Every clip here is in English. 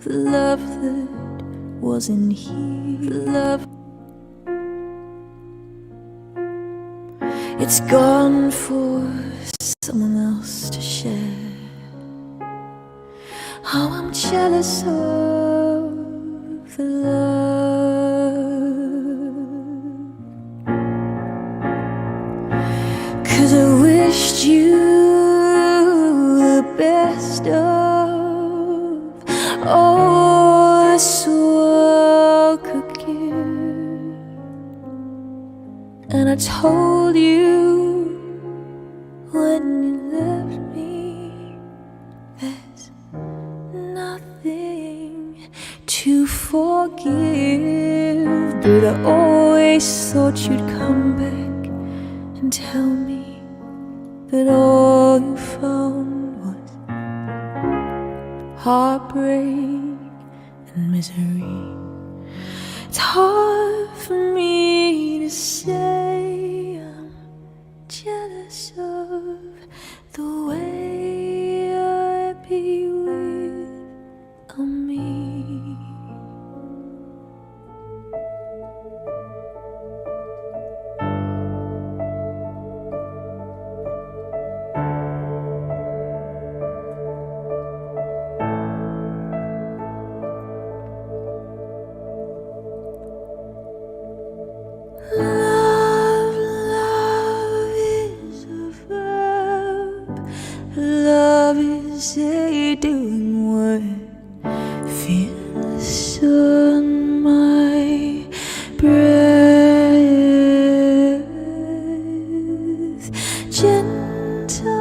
the love that wasn't here, the love. It's gone for someone else to share. Oh, I'm jealous of the love, 'cause I wished you the best of all this world could give. And I told you when you left me, there's nothing to forgive. But I always thought you'd come back and tell me that all you found was heartbreak and misery. It's hard for me to say I'm jealous of the way I'd be with me. Love is a verb. Love is a doing word. Feels on my breath. Gentle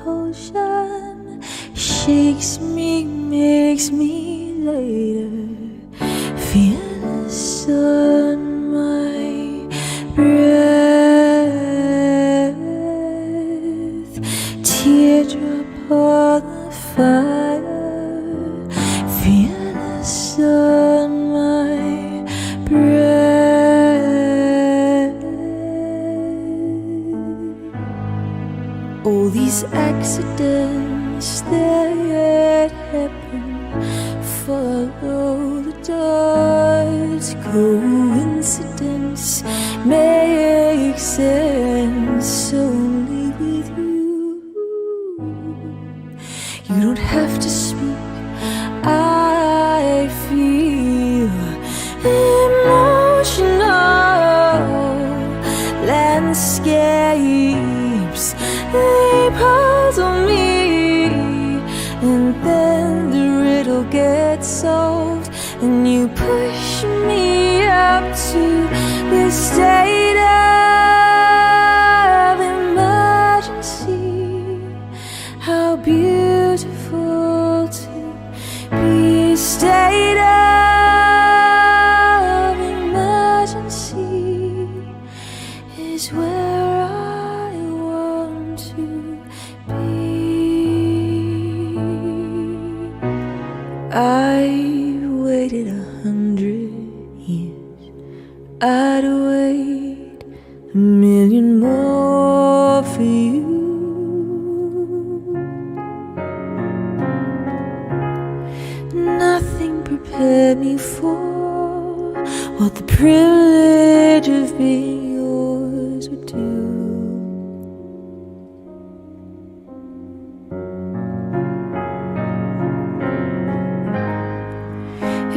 potion shakes me, makes me later. Feels on my breath. Teardrop on the fire. Feel the sun on my breath. All these accidents that happen, follow the dots. Coincidence makes sense only with you. You don't have to speak. I feel emotional landscapes. They puzzle me, and then the riddle gets solved, and you push me up to this state of emergency. How beautiful to be a state of emergency is where I want to be. I waited 100 years. I'd wait 1,000,000 more for you. Nothing prepared me for what the privilege of being yours would do.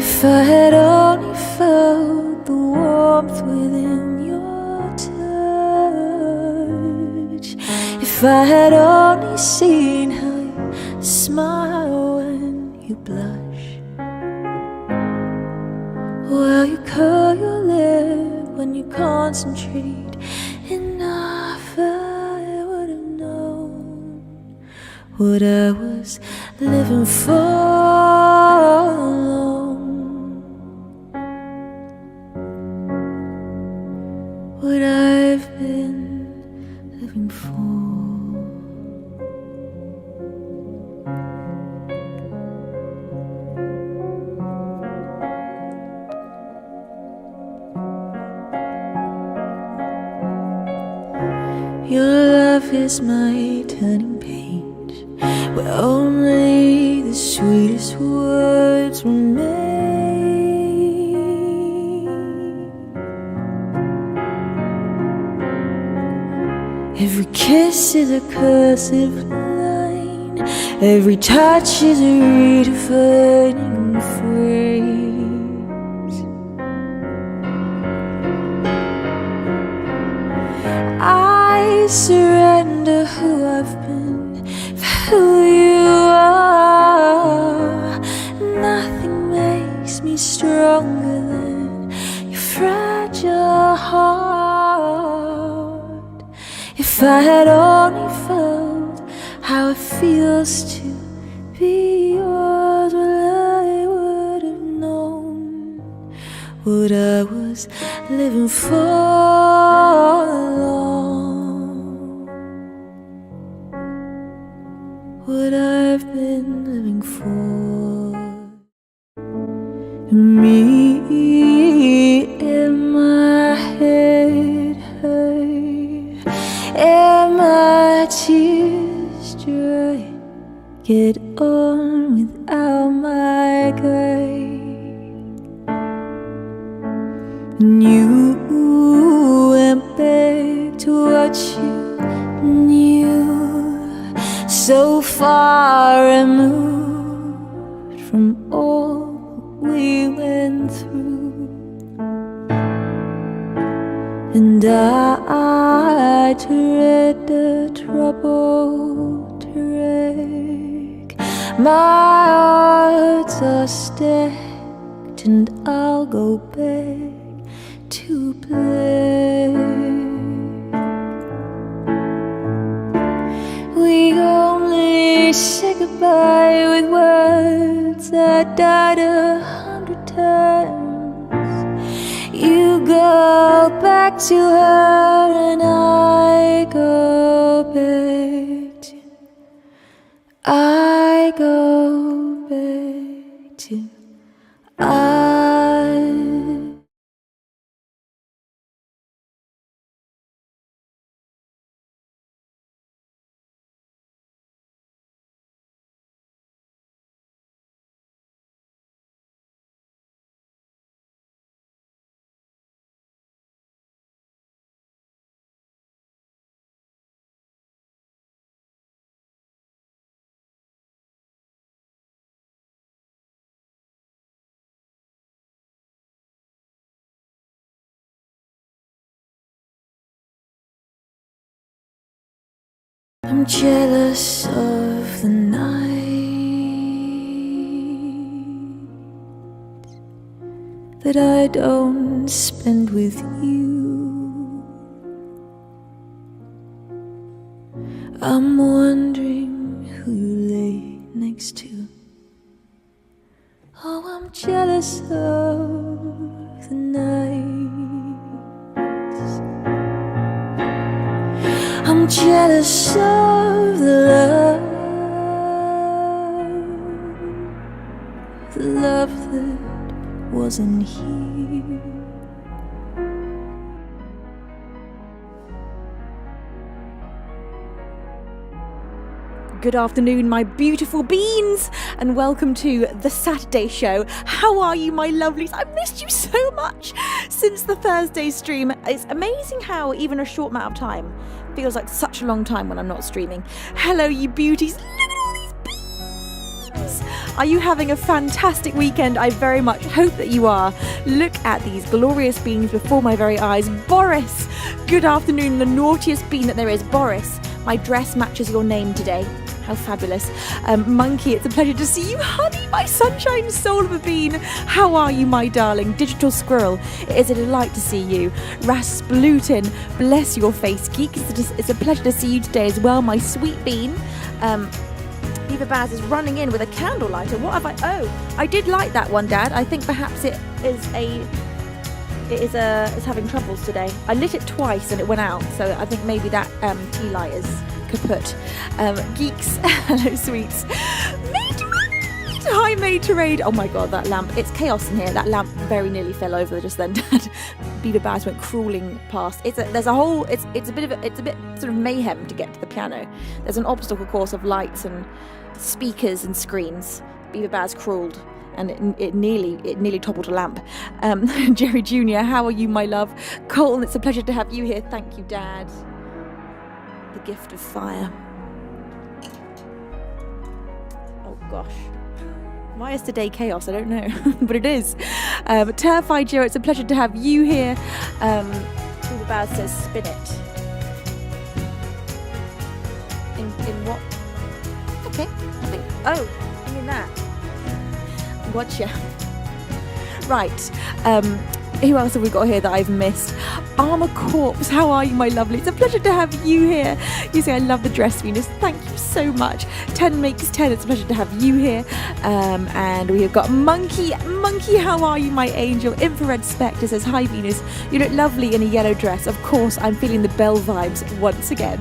If I had only felt the warmth within your touch, if I had only seen how you smile when you blush, while you curl your lip when you concentrate enough, I would have known what I was living for alone. What I've been living for. Your love is my turning page, where only the sweet sweetest words were made. Every kiss is a cursive line, every touch is a redefining phrase. I surrender who I've been for who you are. Nothing makes me stronger than your fragile heart. If I had only felt how it feels to be yours, well, I would have known what I was living for all along, what I've been living for. Me in my head hurt, and my tears dry. Get on without my guide, and you went back to what you knew, so far removed from all we went through. And I tread the troubled track. My odds are stacked, and I'll go back to play. We only say goodbye with words that died 100 times. You go back to her, and I go back to, I go back to, I. I'm jealous of the night that I don't spend with you. I'm wondering who you lay next to. Oh, I'm jealous of the nights. I'm jealous of the love that wasn't here. Good afternoon, my beautiful beans, and welcome to the Saturday show. How are you, my lovelies? I've missed you so much since the Thursday stream. It's amazing how even a short amount of time feels like such a long time when I'm not streaming. Hello, you beauties. Look at all these beans. Are you having a fantastic weekend? I very much hope that you are. Look at these glorious beans before my very eyes. Boris, good afternoon, the naughtiest bean that there is. Boris, my dress matches your name today. How fabulous. Monkey, it's a pleasure to see you. Honey, my sunshine soul of a bean. How are you, my darling? Digital squirrel, it is a delight to see you. Rasputin, bless your face. Geek, it's a pleasure to see you today as well, my sweet bean. Beaver Baz is running in with a candle lighter. What have I? Oh, I did light that one, Dad. I think perhaps it's having troubles today. I lit it twice and it went out, so I think maybe that tea light is kaput. Geeks, hello sweets. Hi Made to Raid. Oh my god, that lamp, it's chaos in here. That lamp very nearly fell over just then, Dad. Beaver Baz went crawling past. It's a bit sort of mayhem to get to the piano. There's an obstacle course of lights and speakers and screens. Beaver Baz crawled, and it nearly toppled a lamp. Jerry Jr., how are you, my love? Colton, it's a pleasure to have you here. Thank you, Dad. The gift of fire. Oh gosh. Why is today chaos? I don't know, but it is. Terrified Joe, it's a pleasure to have you here. Beaver Baz says spin it. In what? Okay, I think. Oh, I mean that. Gotcha. Right. Who else have we got here that I've missed? Armour Corpse, how are you, my lovely? It's a pleasure to have you here. You say I love the dress, Venus. Thank you so much. 10 makes 10. It's a pleasure to have you here. And we have got Monkey, how are you, my angel? Infrared Spectre says, hi, Venus. You look lovely in a yellow dress. Of course, I'm feeling the Belle vibes once again.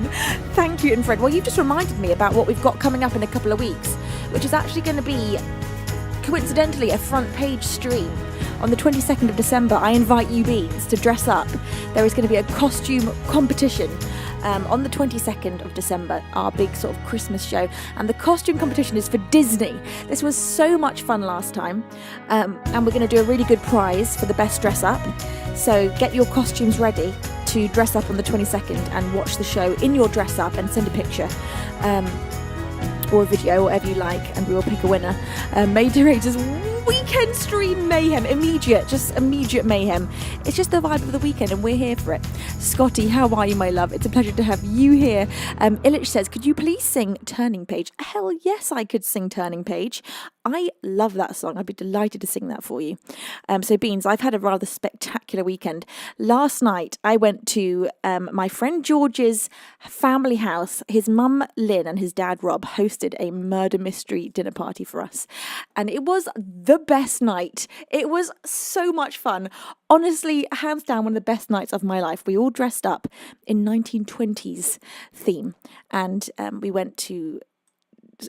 Thank you, Infrared. Well, you've just reminded me about what we've got coming up in a couple of weeks, which is actually going to be, coincidentally, a front page stream. On the 22nd of December, I invite you beans to dress up. There is going to be a costume competition on the 22nd of December, our big sort of Christmas show. And the costume competition is for Disney. This was so much fun last time. And we're going to do a really good prize for the best dress up. So get your costumes ready to dress up on the 22nd and watch the show in your dress up and send a picture. Or a video, whatever you like, and we will pick a winner. Moderators weekend stream mayhem, immediate mayhem. It's just the vibe of the weekend and we're here for it. Scotty, how are you, my love? It's a pleasure to have you here. Illich says, could you please sing Turning Page? Hell yes, I could sing Turning Page. I love that song. I'd be delighted to sing that for you. So Beans, I've had a rather spectacular weekend. Last night I went to my friend George's family house. His mum Lynn and his dad Rob hosted a murder mystery dinner party for us, and it was the best night. It was so much fun. Honestly, hands down, one of the best nights of my life. We all dressed up in 1920s theme, and we went to,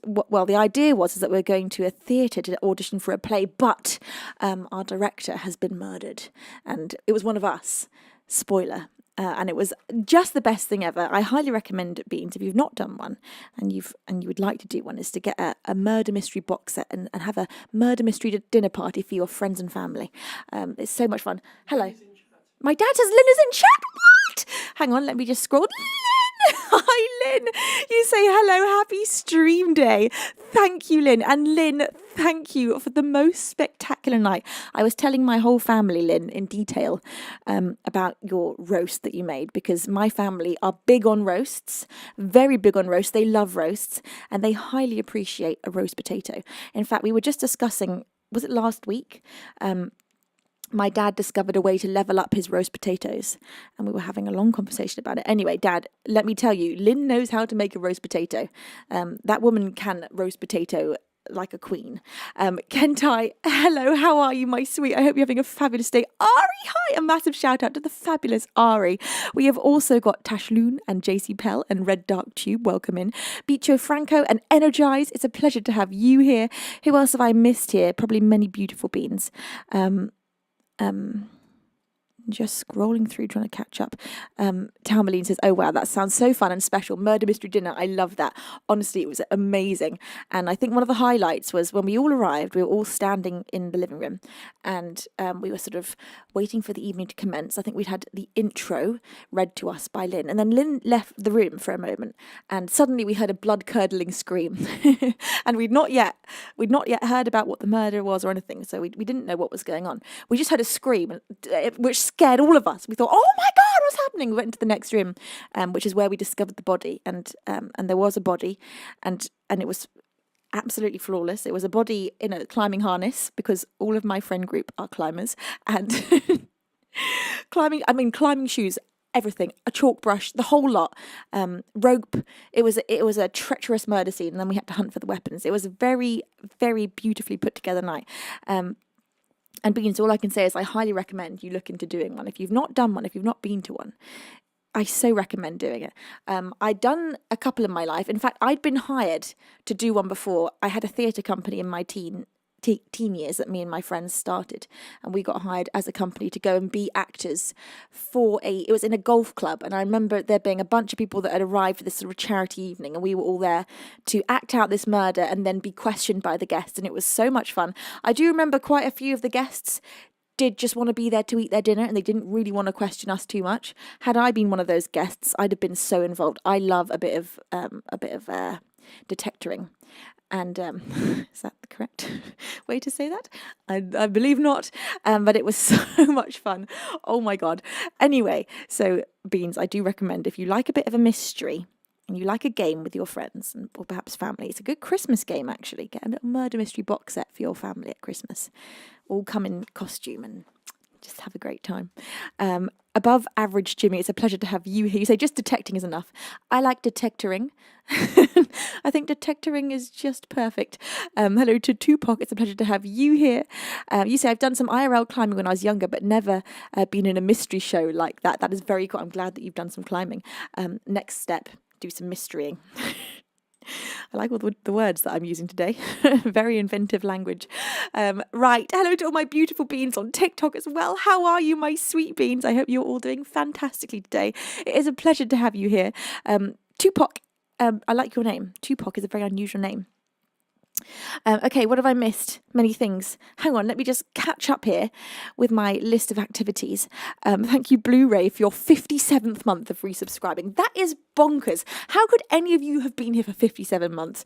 well, the idea was that we're going to a theatre to audition for a play, but our director has been murdered, and it was one of us. Spoiler. And it was just the best thing ever. I highly recommend, Beans, if you've not done one and you would like to do one, is to get a murder mystery box set and have a murder mystery dinner party for your friends and family. It's so much fun. Hello. My dad says Lynn is in chat. What? Hang on, let me just scroll. Lynn! Hi, Lynn. You say hello. Happy stream day. Thank you, Lynn. And Lynn, thank you for the most spectacular night. I was telling my whole family, Lynn, in detail about your roast that you made, because my family are big on roasts, very big on roasts. They love roasts and they highly appreciate a roast potato. In fact, we were just discussing, was it last week? My dad discovered a way to level up his roast potatoes, and we were having a long conversation about it. Anyway, Dad, let me tell you, Lynn knows how to make a roast potato. That woman can roast potato like a queen. Kentai, hello, how are you, my sweet? I hope you're having a fabulous day. Ari, hi, a massive shout out to the fabulous Ari. We have also got Tashloon and JC Pell and Red Dark Tube, welcome in. Bicho Franco and Energize, it's a pleasure to have you here. Who else have I missed here? Probably many beautiful beans. Just scrolling through trying to catch up. Talmaline says, oh wow, that sounds so fun and special. Murder mystery dinner, I love that. Honestly, it was amazing. And I think one of the highlights was when we all arrived, we were all standing in the living room and we were sort of waiting for the evening to commence. I think we'd had the intro read to us by Lynn, and then Lynn left the room for a moment and suddenly we heard a blood-curdling scream. And we'd not yet heard about what the murder was or anything, so we didn't know what was going on. We just heard a scream, which scared all of us. We thought, oh my God, what's happening? We went into the next room, which is where we discovered the body, and there was a body, and it was absolutely flawless. It was a body in a climbing harness, because all of my friend group are climbers, and climbing shoes, everything, a chalk brush, the whole lot, rope. It was a treacherous murder scene, and then we had to hunt for the weapons. It was a very, very beautifully put together night. And Beans, all I can say is I highly recommend you look into doing one. If you've not done one, if you've not been to one, I so recommend doing it. I'd done a couple in my life. In fact, I'd been hired to do one before. I had a theatre company in my teen teen years that me and my friends started, and we got hired as a company to go and be actors it was in a golf club, and I remember there being a bunch of people that had arrived for this sort of charity evening, and we were all there to act out this murder and then be questioned by the guests, and it was so much fun. I do remember quite a few of the guests did just want to be there to eat their dinner, and they didn't really want to question us too much. Had I been one of those guests, I'd have been so involved. I love a bit of detectoring. And is that the correct way to say that? I believe not. But it was so much fun. Oh my God. Anyway, so Beans, I do recommend, if you like a bit of a mystery and you like a game with your friends or perhaps family, it's a good Christmas game actually. Get a little murder mystery box set for your family at Christmas. All come in costume and just have a great time. Above average Jimmy, it's a pleasure to have you here. You say just detecting is enough. I like detectoring. I think detectoring is just perfect. Hello to Tupac, it's a pleasure to have you here. You say I've done some IRL climbing when I was younger, but never been in a mystery show like that. That is very cool. I'm glad that you've done some climbing. Next step, do some mysterying. I like all the words that I'm using today. Very inventive language. Right. Hello to all my beautiful beans on TikTok as well. How are you, my sweet beans? I hope you're all doing fantastically today. It is a pleasure to have you here. Tupac, I like your name. Tupac is a very unusual name. Okay, what have I missed? Many things. Hang on, let me just catch up here with my list of activities. Thank you, Blu-ray, for your 57th month of resubscribing. That is bonkers. How could any of you have been here for 57 months?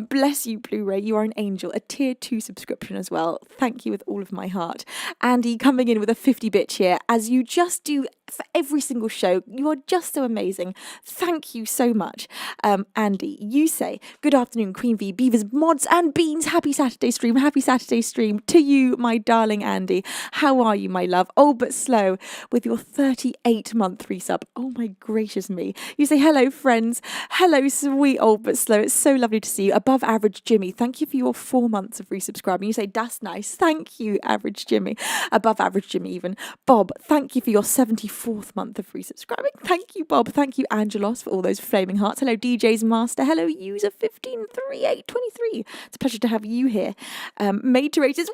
Bless you, Blu-ray. You are an angel. A tier 2 subscription as well. Thank you with all of my heart. Andy coming in with a 50 bitch here, as you just do for every single show. You are just so amazing. Thank you so much. Andy, you say, good afternoon, Queen V, Beavers, Mods and Beans. Happy Saturday stream. Happy Saturday stream to you, my darling Andy. How are you, my love? Old but slow with your 38-month resub. Oh my gracious me. You say, hello, friends. Hello, sweet old but slow. It's so lovely to see you. Above average Jimmy, thank you for your 4 months of resubscribing. You say, that's nice. Thank you, average Jimmy. Above average Jimmy even. Bob, thank you for your 74th month of resubscribing. Thank you, Bob. Thank you, Angelos, for all those flaming hearts. Hello, DJ's Master. Hello, user 153823. It's a pleasure to have you here. Made to Rate's weekend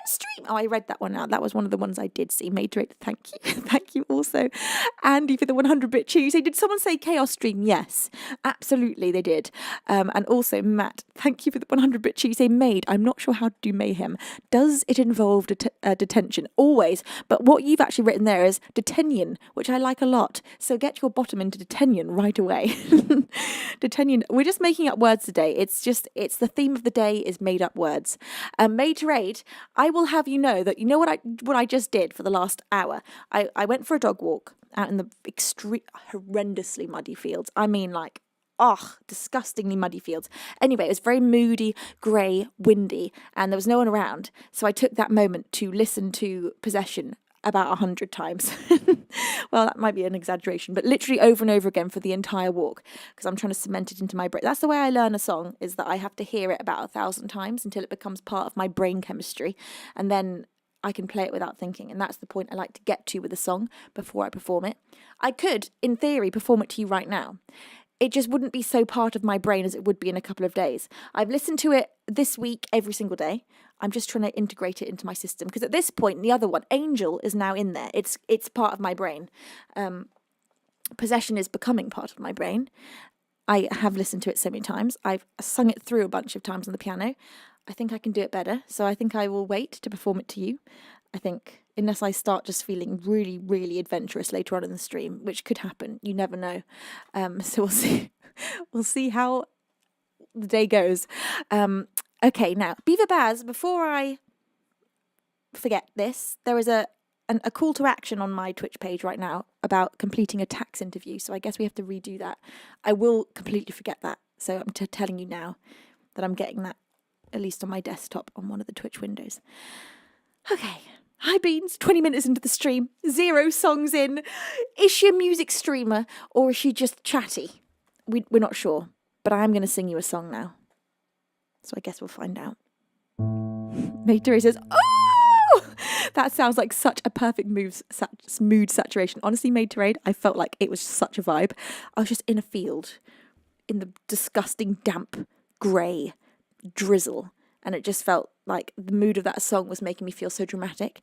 stream. Oh, I read that one out. That was one of the ones I did see. Made to Rate, thank you. Thank you also. Andy for the 100-bit cheer. You say, did someone say chaos stream? Yes, absolutely they did. And also, Matt, thank you for the 100-bit cheer. You say, made. I'm not sure how to do mayhem. Does it involve detention? Always. But what you've actually written there is detention, which I like a lot. So get your bottom into detention right away. Detention. We're just making up words today. It's the theme of the day is made up words. Made to Rate, I will have you know that what I just did for the last hour. I went for a dog walk out in the extreme horrendously muddy fields. I mean, disgustingly muddy fields. Anyway, it was very moody, grey, windy, and there was no one around. So I took that moment to listen to Possession about 100 times. Well, that might be an exaggeration, but literally over and over again for the entire walk, because I'm trying to cement it into my brain. That's the way I learn a song, is that I have to hear it about 1,000 times until it becomes part of my brain chemistry, and then I can play it without thinking, and that's the point I like to get to with a song before I perform it. I could, in theory, perform it to you right now. It just wouldn't be so part of my brain as it would be in a couple of days. I've listened to it this week every single day. I'm just trying to integrate it into my system, because at this point, the other one, Angel, is now in there. It's part of my brain. Possession is becoming part of my brain. I have listened to it so many times. I've sung it through a bunch of times on the piano. I think I can do it better, so I think I will wait to perform it to you. I think, unless I start just feeling really, really adventurous later on in the stream, which could happen. You never know. So we'll see. We'll see how the day goes. Okay, now, Beaver Baz, before I forget this, there is a call to action on my Twitch page right now about completing a tax interview, so I guess we have to redo that. I will completely forget that, so I'm telling you now that I'm getting that at least on my desktop on one of the Twitch windows. Okay. Hi Beans, 20 minutes into the stream, 0 songs in. Is she a music streamer or is she just chatty? We're not sure, but I am going to sing you a song now. So I guess we'll find out. Maytere says, oh! That sounds like such a perfect mood saturation. Honestly, Maytere, I felt like it was such a vibe. I was just in a field in the disgusting, damp, grey drizzle, and it just felt like the mood of that song was making me feel so dramatic.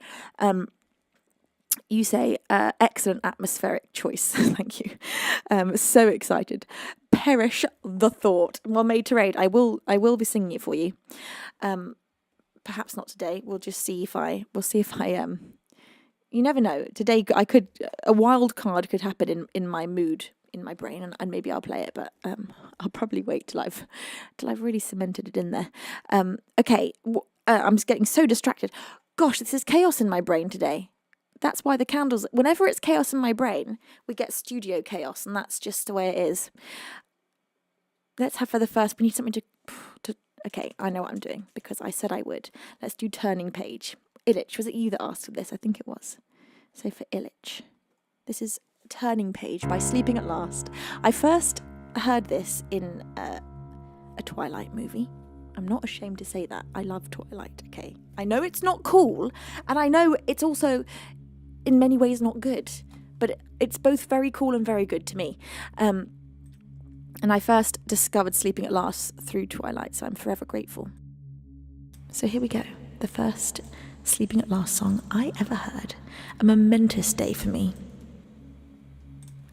You say, excellent atmospheric choice. Thank you. So excited. Perish the thought. Well made to raid. I will be singing it for you. Perhaps not today. We'll see if I you never know. Today a wild card could happen in my mood, in my brain, and maybe I'll play it, but I'll probably wait till I've really cemented it in there. Okay, I'm just getting so distracted. Gosh, this is chaos in my brain today. That's why the candles, whenever it's chaos in my brain, we get studio chaos, and that's just the way it is. Let's have for the first, we need something to okay, I know what I'm doing, because I said I would. Let's do Turning Page. Illich, was it you that asked for this? I think it was. So for Illich, this is Turning Page by Sleeping at Last. I first heard this in a Twilight movie. I'm not ashamed to say that. I love Twilight, okay? I know it's not cool, and I know it's also in many ways not good, but it's both very cool and very good to me. And I first discovered Sleeping at Last through Twilight, so I'm forever grateful. So here we go. The first Sleeping at Last song I ever heard. A momentous day for me.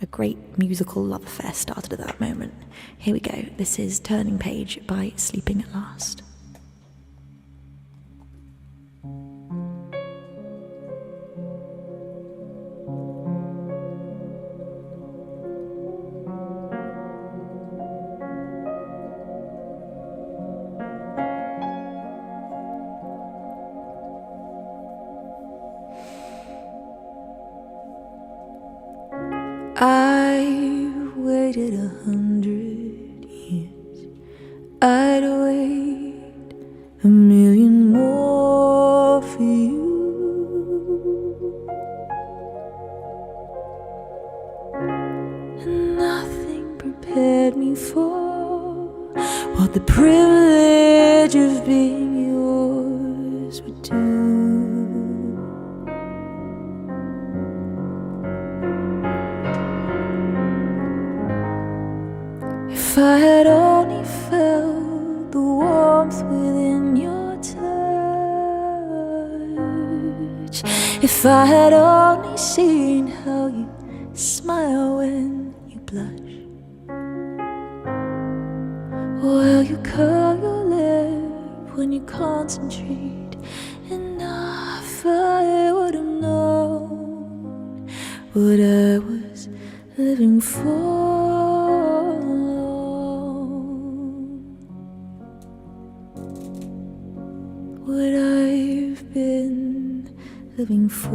A great musical love affair started at that moment. Here we go. This is Turning Page by Sleeping at Last. I waited 100 years. I'd wait 1,000,000 more for you. And nothing prepared me for what the privilege of being yours would do. If I had only felt the warmth within your touch, if I had only seen how you smile when you blush, or how you curl your lip when you concentrate enough, I would have known what I was living for. What I've been living for.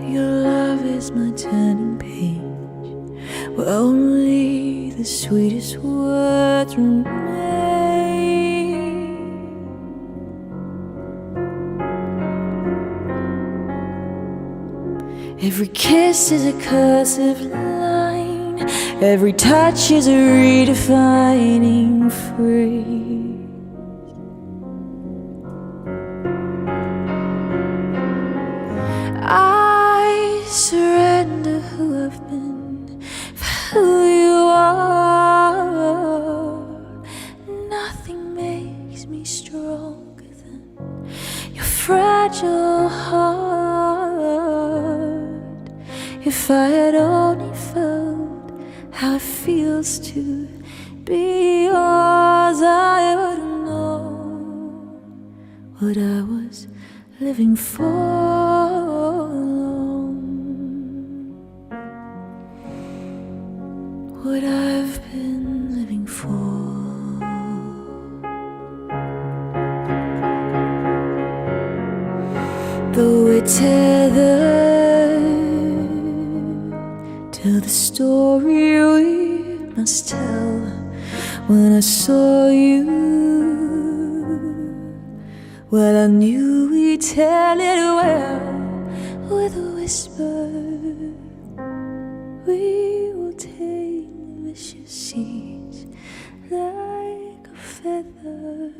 Your love is my turning page, where only the sweetest words remain. Every kiss is a cursive line, every touch is a redefining phrase. I surrender who I've been for who you are. Nothing makes me stronger than your fragile heart. If I had only felt how it feels to be yours, I would have known what I was living for. What I've been living for. Though we're tethered, tell the story we must tell. When I saw you, well, I knew we'd tell it well. With a whisper, we will tame the vicious seas like a feather.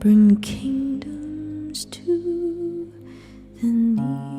bring kingdoms to the knees.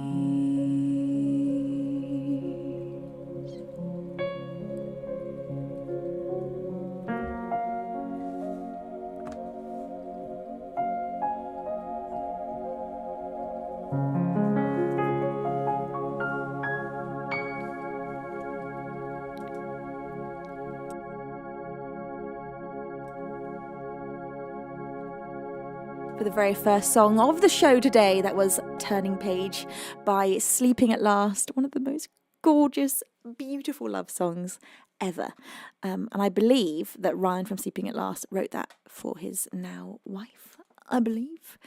For the very first song of the show today, that was Turning Page by Sleeping at Last, one of the most gorgeous, beautiful love songs ever. And I believe that Ryan from Sleeping at Last wrote that for his now wife, I believe.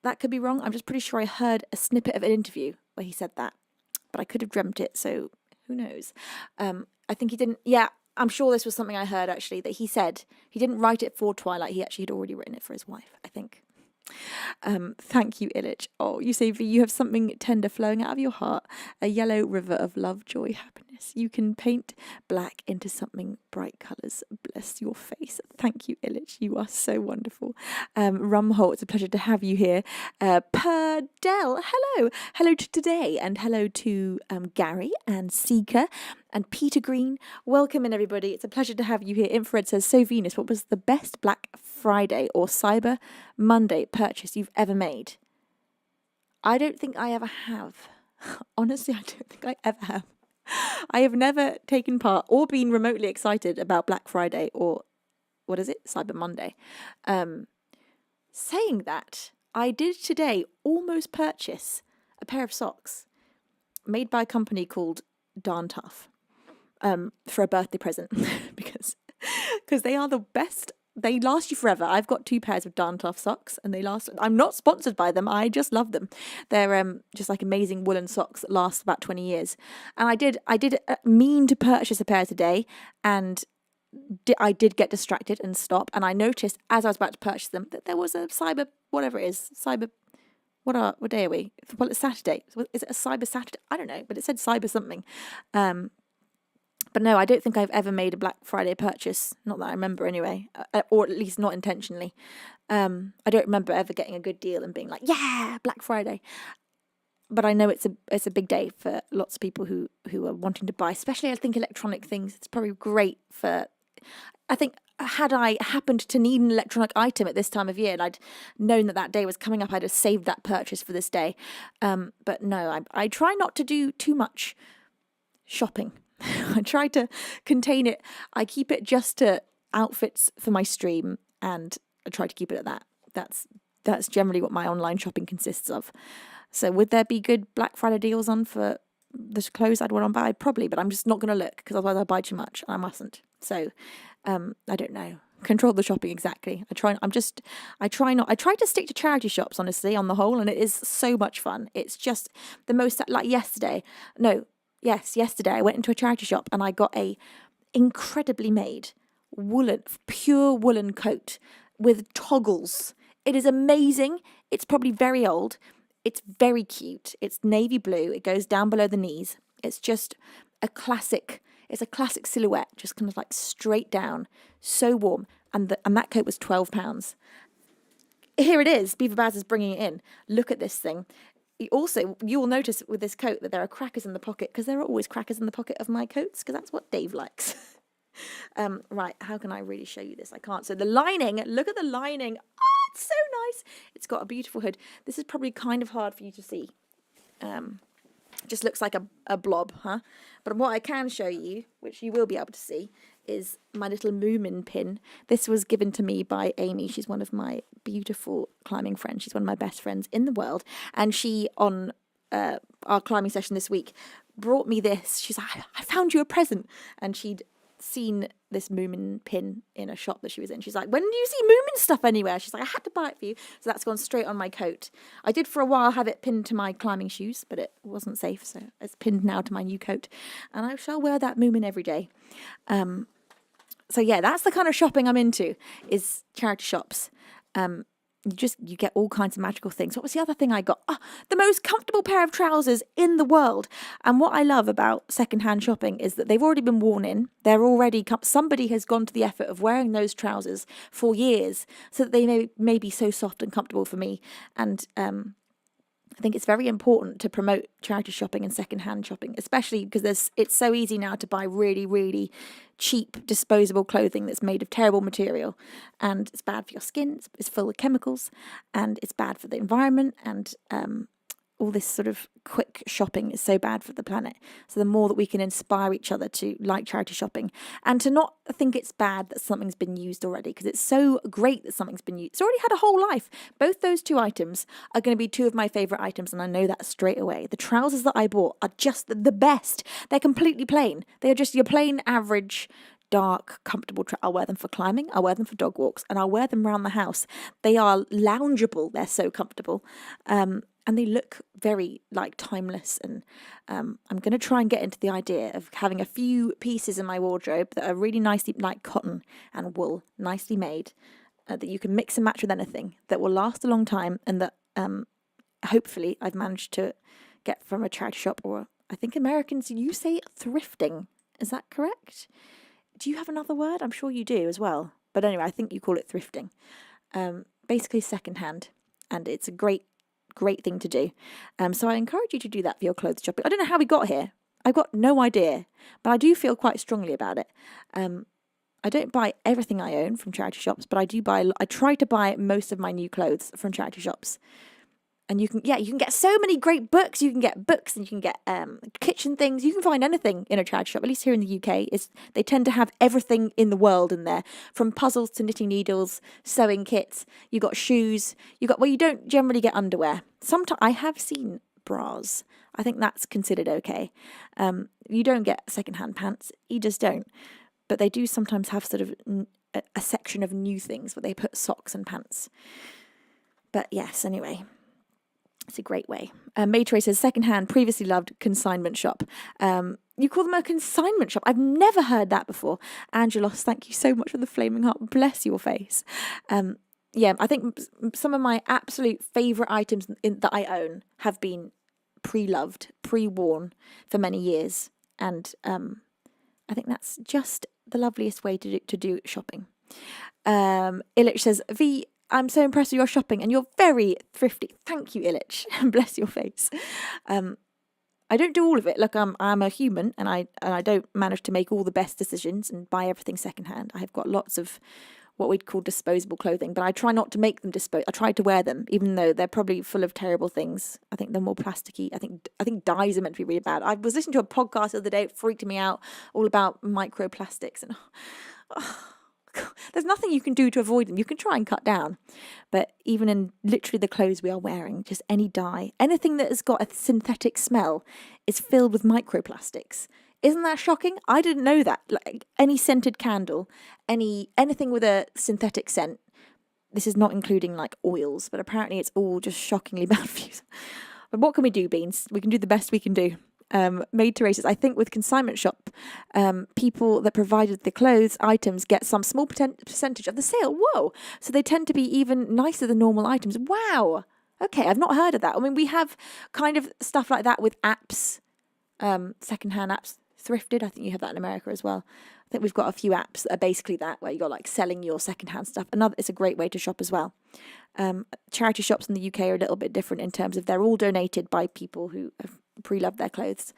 That could be wrong. I'm just pretty sure I heard a snippet of an interview where he said that, but I could have dreamt it, so who knows. I think he didn't, I'm sure this was something I heard actually, that he said he didn't write it for Twilight, he actually had already written it for his wife, I think. Thank you, Illich. Oh, you say, V, you have something tender flowing out of your heart, a yellow river of love, joy, happiness. You can paint black into something bright colours. Bless your face. Thank you, Illich. You are so wonderful. Rumholt, it's a pleasure to have you here. Perdell, hello. Hello to today, and hello to Gary and Seeker and Peter Green. Welcome in, everybody. It's a pleasure to have you here. Infrared says, so Venus, what was the best Black Friday or Cyber Monday purchase you've ever made? I don't think I ever have. Honestly, I don't think I ever have. I have never taken part or been remotely excited about Black Friday or, Cyber Monday. Saying that, I did today almost purchase a pair of socks made by a company called Darn Tough for a birthday present because they are the best. They last you forever. I've got 2 pairs of Darn Tough socks and they last. I'm not sponsored by them. I just love them. They're just like amazing woolen socks that last about 20 years. And I did mean to purchase a pair today, and I did get distracted and stop. And I noticed as I was about to purchase them that there was a cyber, whatever it is, cyber. What day are we? Well, it's Saturday. Is it a cyber Saturday? I don't know, but it said cyber something. But no, I don't think I've ever made a Black Friday purchase. Not that I remember anyway, or at least not intentionally. I don't remember ever getting a good deal and being like, yeah, Black Friday. But I know it's a big day for lots of people who are wanting to buy, especially I think electronic things. It's probably great for, I think, had I happened to need an electronic item at this time of year and I'd known that day was coming up, I'd have saved that purchase for this day. But no, I try not to do too much shopping. I try to contain it. I keep it just to outfits for my stream, and I try to keep it at that. That's generally what my online shopping consists of. So would there be good Black Friday deals on for the clothes I'd want to buy? Probably, but I'm just not going to look because otherwise I'll buy too much and I mustn't. So I don't know. Control the shopping, exactly. I try to stick to charity shops, honestly, on the whole, and it is so much fun. It's just the most, like yesterday I went into a charity shop and I got a incredibly made pure woolen coat with toggles. It is amazing. It's probably very old. It's very cute. It's navy blue. It goes down below the knees. It's just it's a classic silhouette, just kind of like straight down, so warm. And that coat was £12. Here it is. Beaver Baz is bringing it in. Look at this thing. You will notice with this coat that there are crackers in the pocket, because there are always crackers in the pocket of my coats, because that's what Dave likes. Right, how can I really show you this? I can't. So the lining, look at the lining. Oh, it's so nice. It's got a beautiful hood. This is probably kind of hard for you to see. It just looks like a blob, huh? But what I can show you, which you will be able to see, is my little Moomin pin. This was given to me by Amy. She's one of my beautiful climbing friends. She's one of my best friends in the world. And she, on our climbing session this week, brought me this. She's like, I found you a present. And she'd seen this Moomin pin in a shop that she was in. She's like, when do you see Moomin stuff anywhere? She's like, I had to buy it for you. So that's gone straight on my coat. I did for a while have it pinned to my climbing shoes, but it wasn't safe. So it's pinned now to my new coat. And I shall wear that Moomin every day. So yeah, that's the kind of shopping I'm into, is charity shops. you get all kinds of magical things. What was the other thing I got? The most comfortable pair of trousers in the world. And what I love about secondhand shopping is that they've already been worn in. They're already somebody has gone to the effort of wearing those trousers for years, so that they may be so soft and comfortable for me. And I think it's very important to promote charity shopping and secondhand shopping, especially because it's so easy now to buy really, really cheap disposable clothing that's made of terrible material, and it's bad for your skin, it's full of chemicals, and it's bad for the environment, and all this sort of quick shopping is so bad for the planet. So the more that we can inspire each other to like charity shopping and to not think it's bad that something's been used already, because it's so great that something's been used. It's already had a whole life. Both those two items are going to be two of my favourite items, and I know that straight away. The trousers that I bought are just the best. They're completely plain. They are just your plain, average, dark, comfortable I'll wear them for climbing, I'll wear them for dog walks, and I'll wear them around the house. They are loungeable. They're so comfortable. And they look very like timeless, and I'm going to try and get into the idea of having a few pieces in my wardrobe that are really nicely, like cotton and wool, nicely made, that you can mix and match with anything, that will last a long time, and that hopefully I've managed to get from a charity shop, or I think Americans, you say thrifting. Is that correct? Do you have another word? I'm sure you do as well. But anyway, I think you call it thrifting. Basically secondhand, and it's a great thing to do. So I encourage you to do that for your clothes shopping. I don't know how we got here. I've got no idea, but I do feel quite strongly about it. I don't buy everything I own from charity shops, but I try to buy most of my new clothes from charity shops. And you can get so many great books. You can get books, and you can get kitchen things. You can find anything in a charity shop. At least here in the UK, they tend to have everything in the world in there, from puzzles to knitting needles, sewing kits. You got shoes. You don't generally get underwear. Sometimes I have seen bras. I think that's considered okay. You don't get secondhand pants. You just don't. But they do sometimes have sort of a section of new things where they put socks and pants. But yes, anyway. It's a great way. Maytre says, secondhand, previously loved, consignment shop. You call them a consignment shop? I've never heard that before. Angelos, thank you so much for the flaming heart. Bless your face. I think some of my absolute favourite items that I own have been pre-loved, pre-worn for many years. And I think that's just the loveliest way to do shopping. Illich says, I'm so impressed with your shopping, and you're very thrifty. Thank you, Illich. Bless your face. I don't do all of it. Look, I'm a human, and I don't manage to make all the best decisions and buy everything secondhand. I have got lots of what we'd call disposable clothing, but I try not to make them I try to wear them, even though they're probably full of terrible things. I think they're more plasticky. I think dyes are meant to be really bad. I was listening to a podcast the other day. It freaked me out, all about microplastics, and there's nothing you can do to avoid them. You can try and cut down, but even in literally the clothes we are wearing, just any dye, anything that has got a synthetic smell is filled with microplastics. Isn't that shocking? I didn't know that. Like any scented candle, anything with a synthetic scent. This is not including like oils, but apparently it's all just shockingly bad for you. But what can we do, Beans? We can do the best we can do. Made to races. I think with consignment shop, people that provided the clothes items get some small percentage of the sale. Whoa! So they tend to be even nicer than normal items. Wow. Okay, I've not heard of that. I mean, we have kind of stuff like that with apps, secondhand apps, thrifted. I think you have that in America as well. I think we've got a few apps that are basically that, where you got like selling your secondhand stuff. It's a great way to shop as well. Charity shops in the UK are a little bit different in terms of they're all donated by people who have pre-loved their clothes.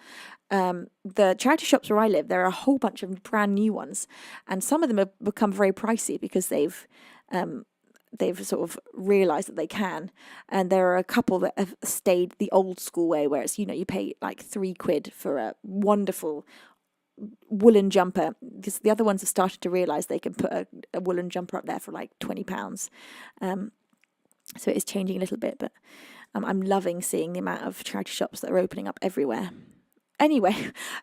The charity shops where I live, there are a whole bunch of brand new ones, and some of them have become very pricey because they've sort of realised that they can. And there are a couple that have stayed the old school way, where it's, you pay like £3 for a wonderful woolen jumper, because the other ones have started to realise they can put a woolen jumper up there for like £20. So it is changing a little bit, but I'm loving seeing the amount of charity shops that are opening up everywhere. Anyway,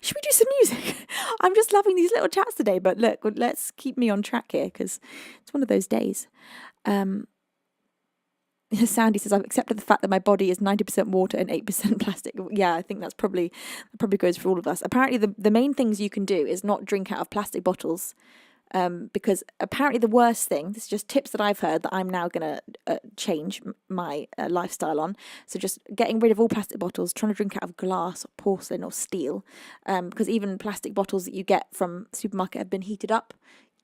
should we do some music? I'm just loving these little chats today, but look, let's keep me on track here, because it's one of those days. Sandy says, I've accepted the fact that my body is 90% water and 8% plastic. Yeah, I think that probably goes for all of us. Apparently, the main things you can do is not drink out of plastic bottles. because apparently the worst thing, this is just tips that I've heard that I'm now going to change my lifestyle on. So just getting rid of all plastic bottles, trying to drink out of glass or porcelain or steel, because even plastic bottles that you get from the supermarket have been heated up.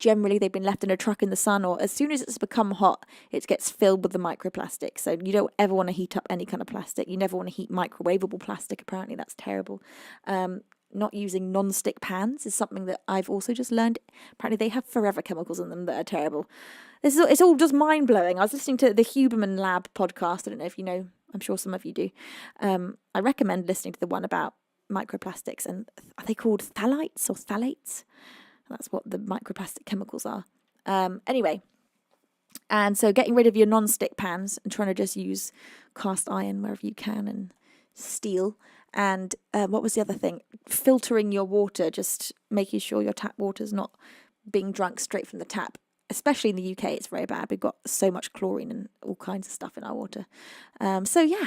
Generally, they've been left in a truck in the sun, or as soon as it's become hot, it gets filled with the microplastic. So you don't ever want to heat up any kind of plastic. You never want to heat microwavable plastic. Apparently, that's terrible. Not using non-stick pans is something that I've also just learned. Apparently, they have forever chemicals in them that are terrible. It's all just mind-blowing. I was listening to the Huberman Lab podcast. I don't know if you know. I'm sure some of you do. I recommend listening to the one about microplastics. And are they called phthalates or phthalates? That's what the microplastic chemicals are. Anyway, and so getting rid of your non-stick pans and trying to just use cast iron wherever you can and steel. And what was the other thing? Filtering your water, just making sure your tap water's not being drunk straight from the tap. Especially in the UK, it's very bad. We've got so much chlorine and all kinds of stuff in our water. So yeah,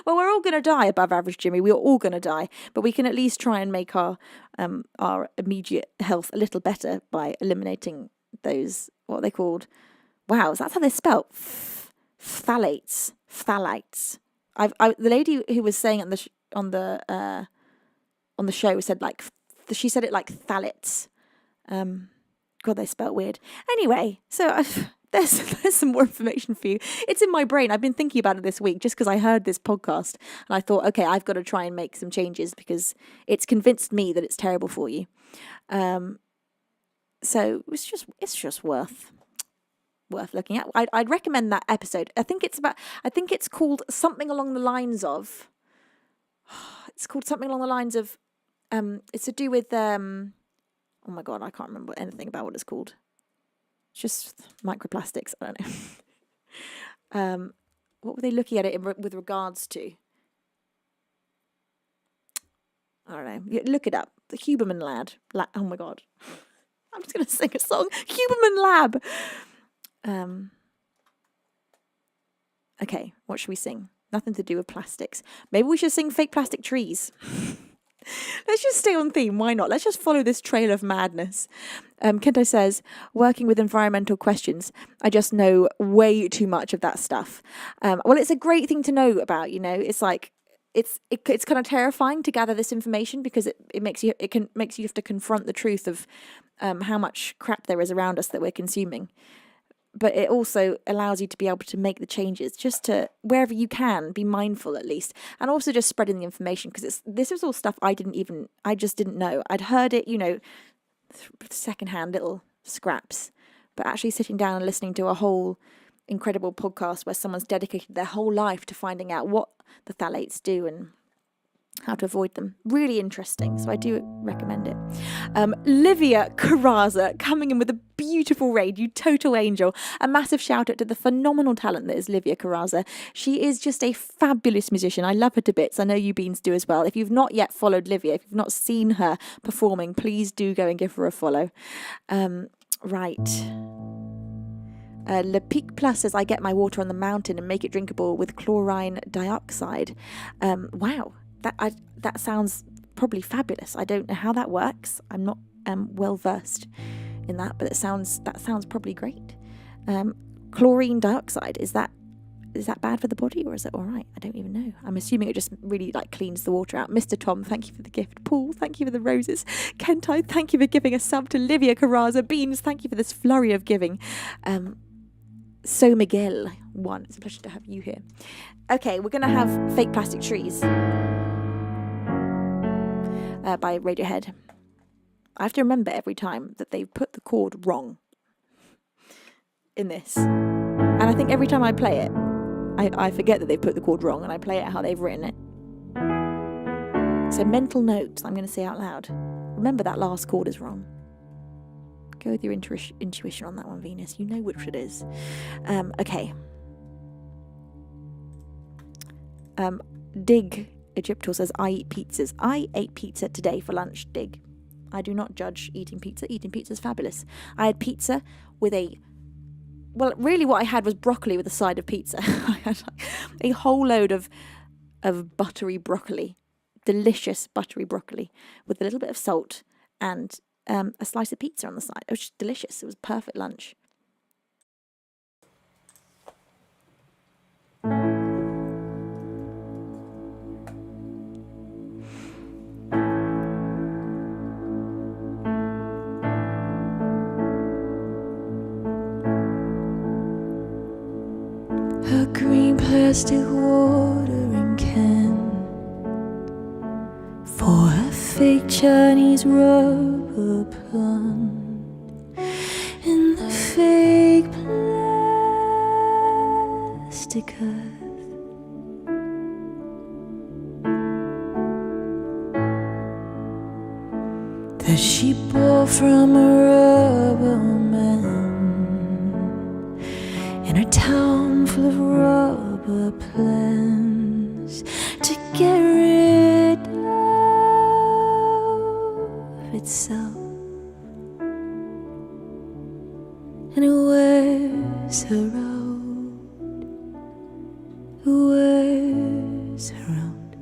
well, we're all going to die above average, Jimmy. We're all going to die, but we can at least try and make our immediate health a little better by eliminating those, what are they called? Wow, that's how they're spelled. Phthalates. The lady who was saying on the show said she said it like phthalates. God, they spelt weird. Anyway, so there's some more information for you. It's in my brain. I've been thinking about it this week just because I heard this podcast and I thought, okay, I've got to try and make some changes because it's convinced me that it's terrible for you. So it's just worth looking at. I'd recommend that episode. I think it's called something along the lines of. It's called something along the lines of. It's to do with oh my God, I can't remember anything about what it's called. It's just microplastics. I don't know. What were they looking at it with regards to? I don't know. Look it up. The Huberman Lab. Oh my God. I'm just going to sing a song. Huberman Lab. Okay, what should we sing? Nothing to do with plastics. Maybe we should sing Fake Plastic Trees. Let's just stay on theme. Why not? Let's just follow this trail of madness. Kento says, working with environmental questions, I just know way too much of that stuff. Well, it's a great thing to know about, it's like, it's kind of terrifying to gather this information because it makes you have to confront the truth of how much crap there is around us that we're consuming. But it also allows you to be able to make the changes, just to, wherever you can, be mindful at least. And also just spreading the information, because this is all stuff I just didn't know. I'd heard it, secondhand little scraps. But actually sitting down and listening to a whole incredible podcast where someone's dedicated their whole life to finding out what the phthalates do and how to avoid them. Really interesting. So I do recommend it. Livia Carraza coming in with a beautiful raid. You total angel. A massive shout out to the phenomenal talent that is Livia Carraza. She is just a fabulous musician. I love her to bits. I know you beans do as well. If you've not yet followed Livia, if you've not seen her performing, please do go and give her a follow. Right. Le Pic Plus says, I get my water on the mountain and make it drinkable with chlorine dioxide. Wow. That sounds probably fabulous. I don't know how that works. I'm not well versed in that, but that sounds probably great. Chlorine dioxide, is that bad for the body or is it all right? I don't even know. I'm assuming it just really cleans the water out. Mr. Tom, thank you for the gift. Paul, thank you for the roses. Kentai, thank you for giving a sub to Livia Carraza. Beans, thank you for this flurry of giving. So Miguel, it's a pleasure to have you here. Okay, we're gonna have Fake Plastic Trees. By Radiohead. I have to remember every time that they've put the chord wrong in this. And I think every time I play it, I forget that they've put the chord wrong and I play it how they've written it. So mental notes, I'm going to say out loud. Remember that last chord is wrong. Go with your intuition on that one, Venus. You know which it is. Okay. Dig Egyptal says, I eat pizzas. I ate pizza today for lunch. Dig. I do not judge eating pizza. Eating pizza is fabulous. I had pizza with really what I had was broccoli with a side of pizza. I had a whole load of buttery broccoli. Delicious buttery broccoli with a little bit of salt and a slice of pizza on the side. It was just delicious. It was perfect lunch. A green plastic watering can for a fake Chinese rubber plant in the fake plastic earth. That she bought from a rubber man in a town full of rubber plants to get rid of itself. And it wears her out, it wears her out,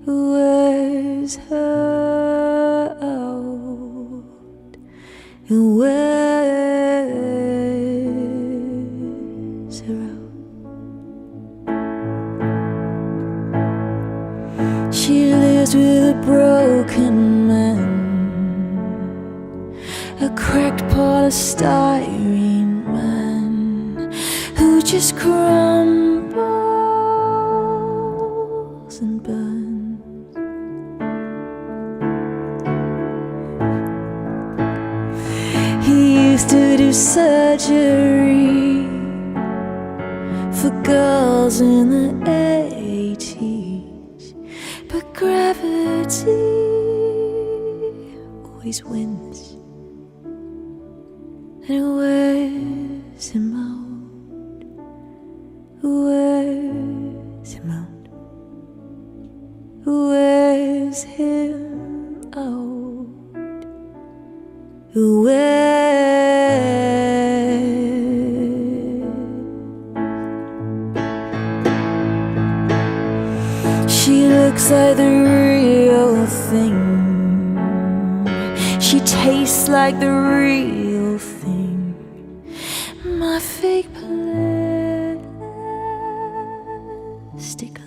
it wears her out, it wears her out. She lives with a broken man, a cracked polystyrene man who just crumbles and burns. He used to do surgery for girls in the 80s, but gravity always wins. And it wears him out, it wears him out, it wears him out, it wears. She looks like the real thing, she tastes like the real thing. My fake plastic love.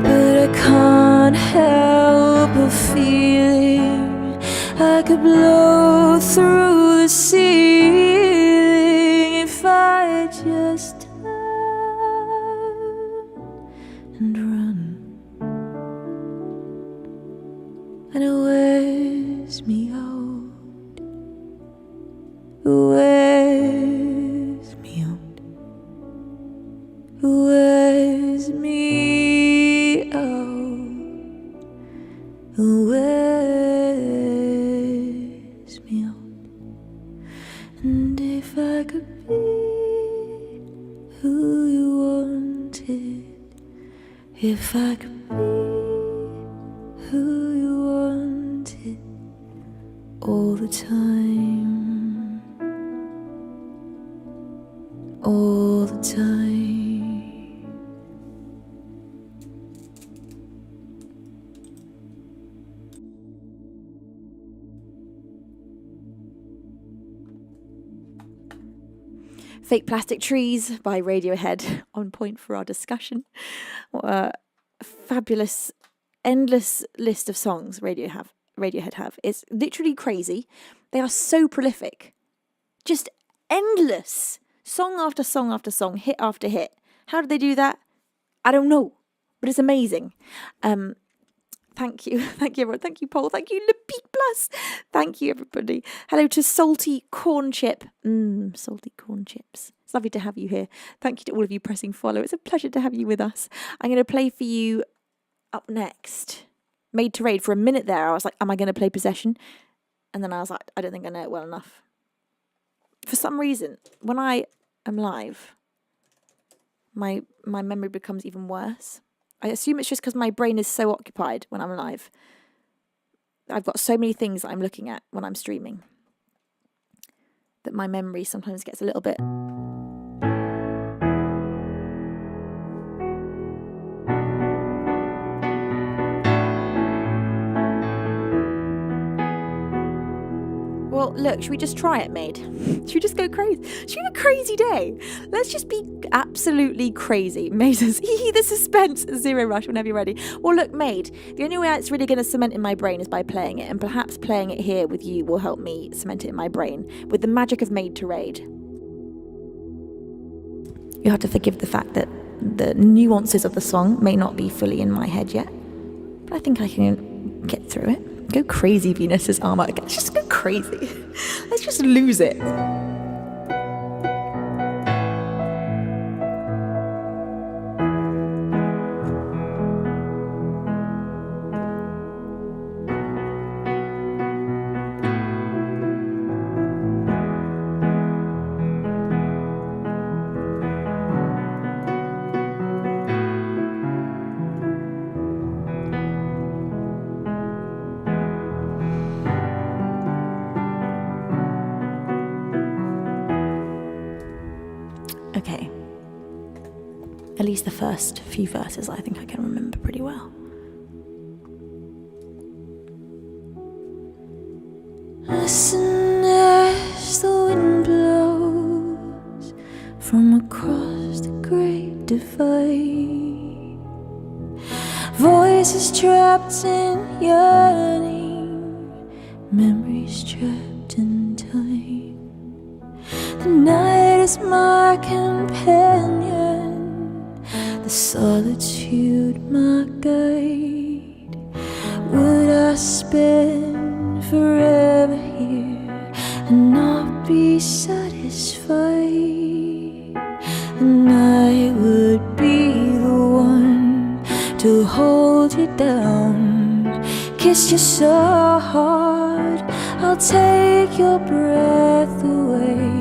But I can't help but feeling I could blow through the ceiling if I just turn and run. And it wears me out, it wears me out, it wears me out, it wears me out. And if I could be who you wanted, if I could be who you wanted all the time, all the time. Fake Plastic Trees by Radiohead, on point for our discussion. What a fabulous, endless list of songs Radiohead have. It's literally crazy. They are so prolific. Just endless. Song after song after song, hit after hit. How do they do that? I don't know, but it's amazing. Thank you. Thank you, everyone. Thank you, Paul. Thank you, Le Peak Plus. Thank you, everybody. Hello to Salty Corn Chip. Salty corn chips. It's lovely to have you here. Thank you to all of you pressing follow. It's a pleasure to have you with us. I'm going to play for you up next. Made to Raid. For a minute there, I was like, am I going to play Possession? And then I was like, I don't think I know it well enough. For some reason, when I am live, my memory becomes even worse. I assume it's just because my brain is so occupied when I'm live. I've got so many things that I'm looking at when I'm streaming that my memory sometimes gets a little bit... Well, look, should we just try it, maid? Should we just go crazy? Should we have a crazy day? Let's just be absolutely crazy. Maid says, the suspense, zero rush whenever you're ready. Well, look, maid, the only way it's really going to cement in my brain is by playing it, and perhaps playing it here with you will help me cement it in my brain with the magic of Maid to Raid. You have to forgive the fact that the nuances of the song may not be fully in my head yet, but I think I can get through it. Go crazy, Venus's armor. Let's just go crazy. Let's just lose it. Okay. At least the first few verses I think I can remember pretty well. Listen as the wind blows from across the great divide. Voices trapped in yearning, memories trapped in time. The night is my companion, the solitude my guide. Would I spend forever here and not be satisfied? And I would be the one to hold you down, kiss you so hard I'll take your breath away.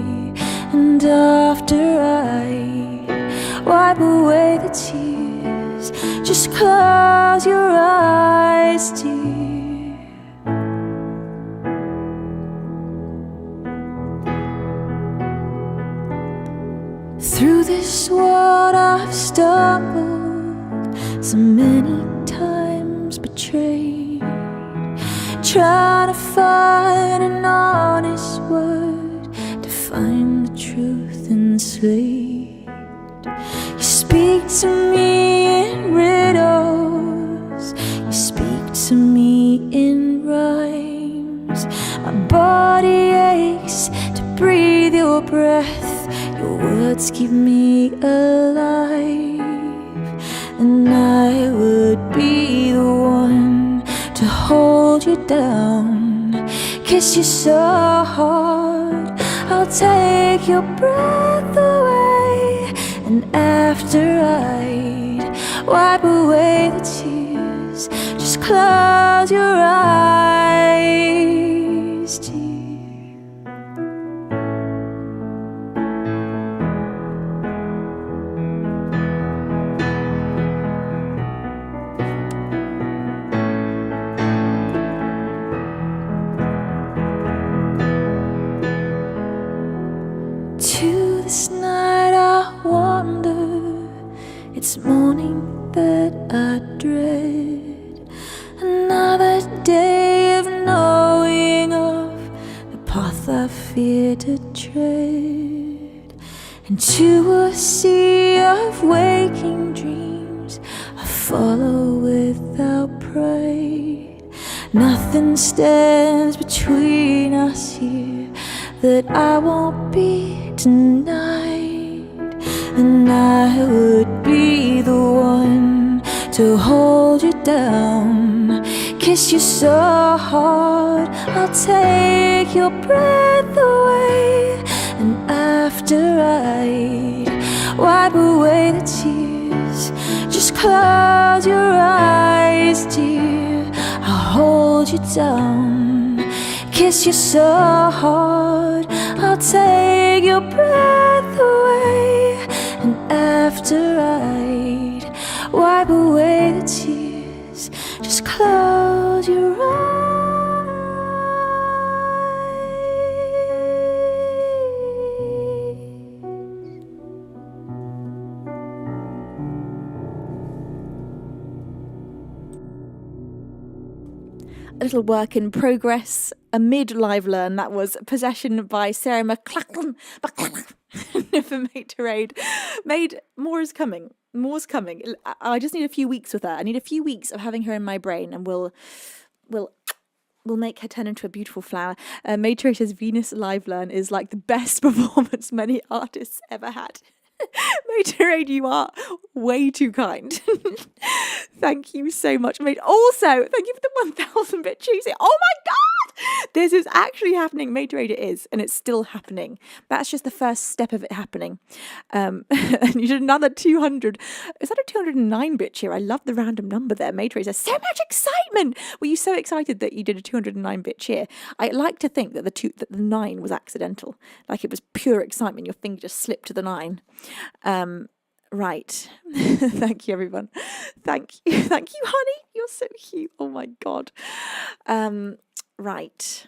And after I wipe away the tears, just close your eyes, dear. Through this world I've stumbled, so many times betrayed, trying to find an honest word, to find the truth enslaved. You speak to me in riddles, you speak to me in rhymes. My body aches to breathe your breath, your words keep me alive. And I would be the one to hold you down, kiss you so hard I'll take your breath away. And after I'd wipe away the tears, just close your eyes, dear. To this night I wander, it's morning that I dread, another day of knowing of the path I fear to tread. And to a sea of waking dreams I follow without pride. Nothing stands between us here that I won't be tonight. And I would be the one to hold you down, kiss you so hard I'll take your breath away. And after I'd wipe away the tears, just close your eyes, dear. I'll hold you down, kiss you so hard I'll take your breath away. And after I'd wipe away the tears, just close your eyes. a little work in progress, a mid-live learn. That was Possession by Sarah McLachlan. For Made to Raid. Made, more is coming. More's coming. I just need a few weeks with her. I need a few weeks of having her in my brain, and we'll make her turn into a beautiful flower. Made to Raid says Venus Live Learn is like the best performance many artists ever had. Made to Raid, you are way too kind. Thank you so much, Made. Also, thank you for the 1000 bit Tuesday. Oh my god! This is actually happening. Made to Raid, it is, and it's still happening. That's just the first step of it happening. And you did another 200. Is that a 209 bit cheer? I love the random number there. Made to Raid says, so much excitement! Were you so excited that you did a 209 bit cheer? I like to think that the 9 was accidental. Like it was pure excitement. Your finger just slipped to the 9. Right. Thank you, everyone. Thank you, honey. You're so cute. Oh my god. Right.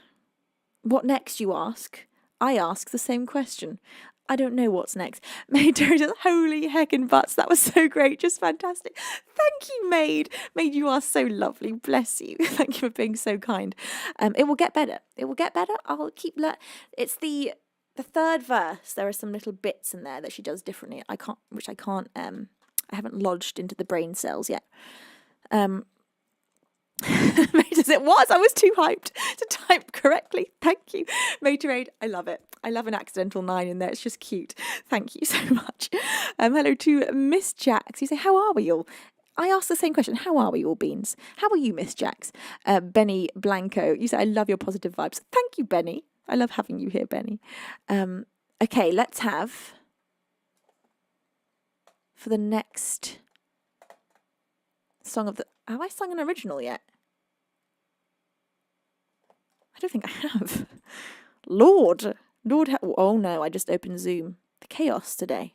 What next, you ask? I ask the same question. I don't know what's next. Maid says, holy heckin' butts. That was so great. Just fantastic. Thank you, Maid. Maid, you are so lovely. Bless you. Thank you for being so kind. It will get better. It will get better. I'll keep it's the third verse. There are some little bits in there that she does differently. I haven't lodged into the brain cells yet. Made as it was. I was too hyped to type correctly. Thank you. Made to Raid. I love it. I love an accidental 9 in there. It's just cute. Thank you so much. Hello to Miss Jax. You say, how are we all? I asked the same question. How are we all, Beans? How are you, Miss Jax? Benny Blanco. You say, I love your positive vibes. Thank you, Benny. I love having you here, Benny. Okay, let's have, for the next song of the... Have I sung an original yet? I don't think I have. Lord. Oh no, I just opened Zoom. The chaos today.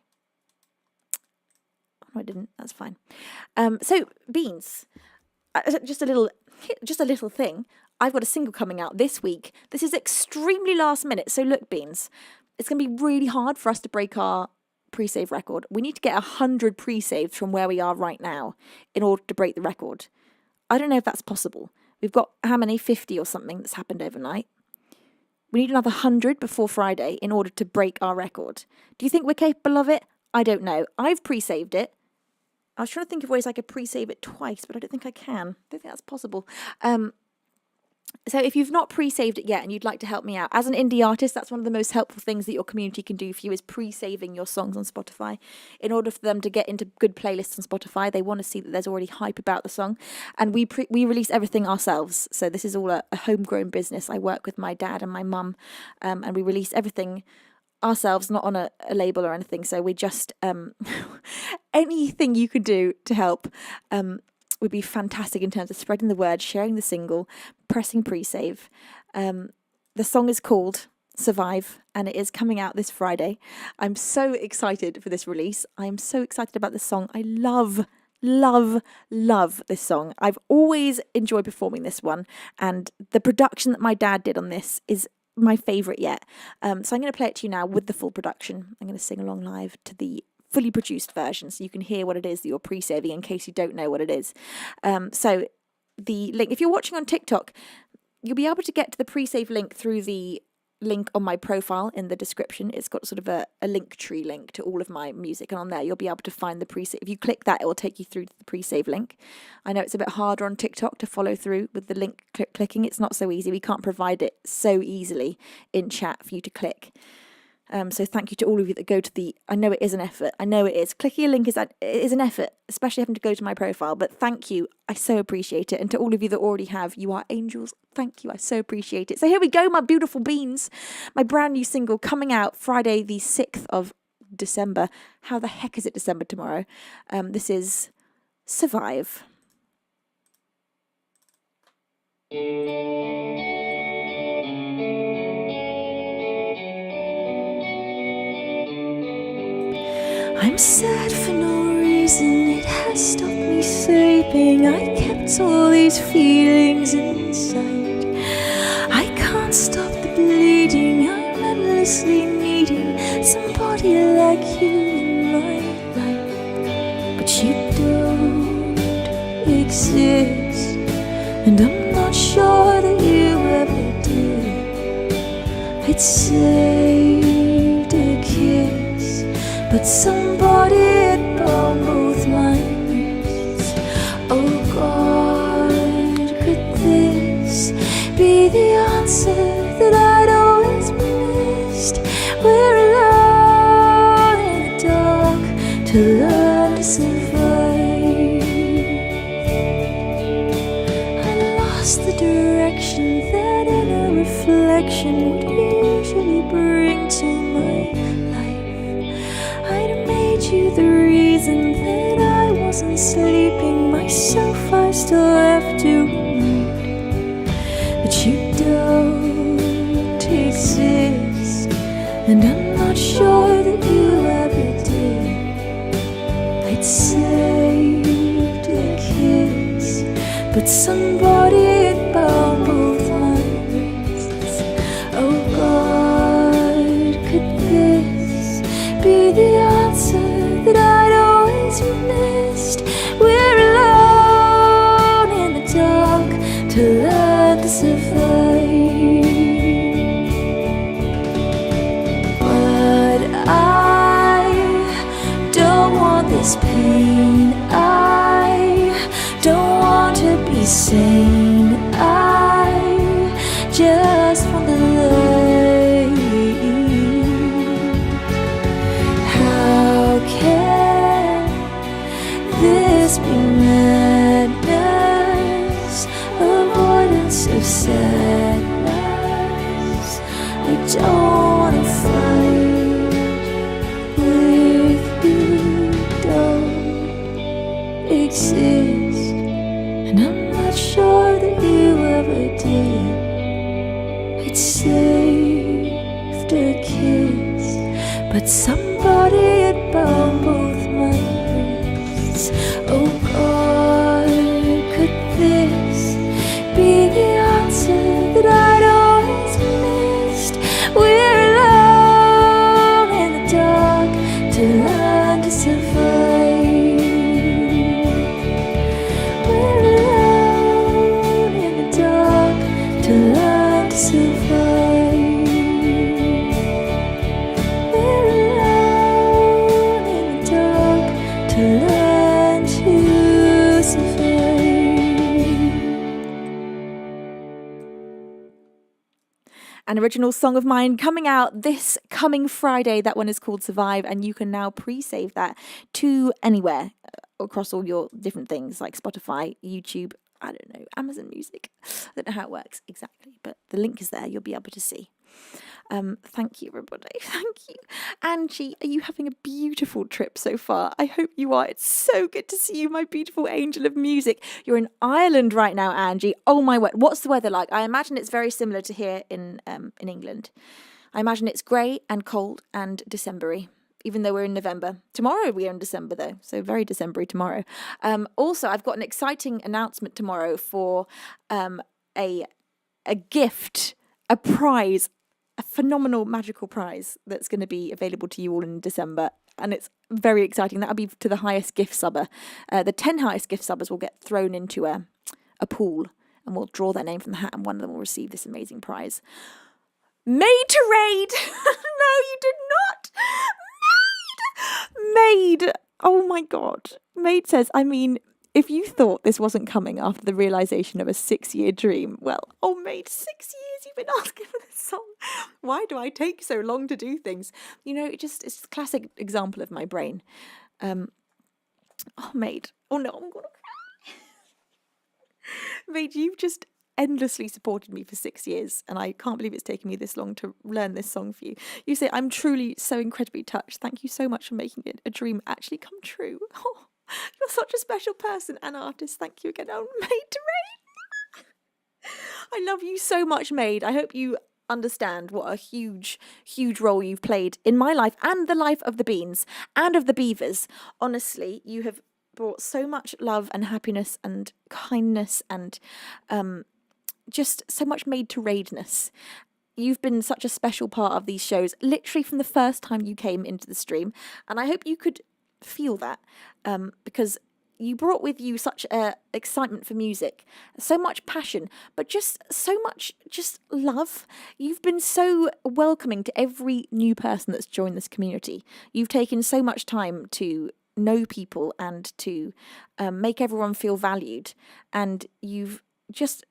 Oh, I didn't. That's fine. So, Beans. Just a little thing. I've got a single coming out this week. This is extremely last minute. So look, Beans, it's going to be really hard for us to break our pre-save record. We need to get 100 pre-saves from where we are right now in order to break the record. I don't know if that's possible. We've got, how many? 50 or something that's happened overnight. We need another 100 before Friday in order to break our record. Do you think we're capable of it? I don't know. I've pre-saved it. I was trying to think of ways I could pre-save it twice, but I don't think I can. I don't think that's possible. So if you've not pre-saved it yet and you'd like to help me out, as an indie artist, that's one of the most helpful things that your community can do for you is pre-saving your songs on Spotify. In order for them to get into good playlists on Spotify, they want to see that there's already hype about the song. And we release everything ourselves. So this is all a homegrown business. I work with my dad and my mum, and we release everything ourselves, not on a label or anything. So we just, anything you can do to help, would be fantastic in terms of spreading the word, sharing the single, pressing pre-save. The song is called Survive, and it is coming out this Friday. I'm so excited for this release. I am so excited about this song. I love this song. I've always enjoyed performing this one, and the production that my dad did on this is my favourite yet. So I'm going to play it to you now with the full production. I'm going to sing along live to the fully produced version so you can hear what it is that you're pre-saving in case you don't know what it is. So the link, if you're watching on TikTok, you'll be able to get to the pre-save link through the link on my profile in the description. It's got sort of a link tree link to all of my music, and on there you'll be able to find the pre-save. If you click that, it will take you through to the pre-save link. I know it's a bit harder on TikTok to follow through with the link clicking. It's not so easy. We can't provide it so easily in chat for you to click. So thank you to all of you that go to the... I know it is an effort. I know it is. Clicking a link is an effort, especially having to go to my profile. But thank you. I so appreciate it. And to all of you that already have, you are angels. Thank you. I so appreciate it. So here we go, my beautiful beans. My brand new single coming out Friday the 6th of December. How the heck is it December tomorrow? This is Survive. I'm sad for no reason, it has stopped me sleeping. I kept all these feelings inside. I can't stop the bleeding, I'm endlessly needing somebody like you in my life. But you don't exist, and I'm not sure I'd saved a kiss, but somebody had bound both my wrists. Oh God, could this be the answer that I'd always missed? We're alone in the dark to learn to survive. I lost the direction that inner reflection would usually bring to my life. I'd made you the reason that I wasn't sleeping. Myself, I still have to remind that you don't exist, and I'm not sure that you ever did. I'd saved a kiss, but somebody had bound both my wrists. Oh God, could this be the answer that I'd always missed? We're alone in the dark to learn to survive. But I don't want this pain. I don't want to be sane. I just want the light. How can this be madness? Avoidance of sadness. I don't wanna fight with you. Don't exist, and I'm not sure that you ever did. I'd saved a kiss, but somebody had bound both my wrists. Oh God, could this be the answer that I'd always missed? We're alone in the dark to learn to survive. We're alone in the dark to learn to survive. We're alone in the dark to learn to survive. An original song of mine coming out this coming Friday. That one is called Survive, and you can now pre-save that to anywhere across all your different things like Spotify, YouTube, I don't know, Amazon Music. I don't know how it works exactly, but the link is there. You'll be able to see. Thank you, everybody. Thank you. Angie, are you having a beautiful trip so far? I hope you are. It's so good to see you, my beautiful angel of music. You're in Ireland right now, Angie. Oh my word. What's the weather like? I imagine it's very similar to here in England. I imagine it's grey and cold and December-y, even though we're in November. Tomorrow we are in December though, so very December-y tomorrow. Also, I've got an exciting announcement tomorrow for a gift, a prize, a phenomenal magical prize that's going to be available to you all in December, and it's very exciting. That'll be to the highest gift subber. The 10 highest gift subbers will get thrown into a pool, and we'll draw their name from the hat, and one of them will receive this amazing prize. Made to raid. No, you did not. Made. Oh my God. Made says, I mean, if you thought this wasn't coming after the realization of a 6-year dream, well, oh, Made, 6 years you've been asking for this song. Why do I take so long to do things? You know, it's a classic example of my brain. Oh, Made. Oh no, I'm gonna cry. Made, you've just endlessly supported me for 6 years, and I can't believe it's taken me this long to learn this song for you. You say, I'm truly so incredibly touched. Thank you so much for making it a dream actually come true. Oh, you're such a special person and artist. Thank you again. Oh, Made to Rain. I love you so much, Made. I hope you understand what a huge, huge role you've played in my life and the life of the Beans and of the Beavers. Honestly, you have brought so much love and happiness and kindness and just so much made to raidness. You've been such a special part of these shows, literally from the first time you came into the stream. And I hope you could feel that, because you brought with you such excitement for music, so much passion, but just so much just love. You've been so welcoming to every new person that's joined this community. You've taken so much time to know people and to make everyone feel valued, and you've just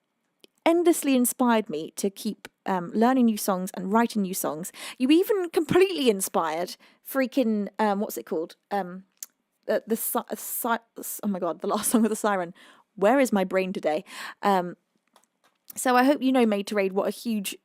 endlessly inspired me to keep learning new songs and writing new songs. You even completely inspired freaking what's it called? Oh my god, the last song of the Siren. Where is my brain today? So I hope you know, Made to Raid, what a huge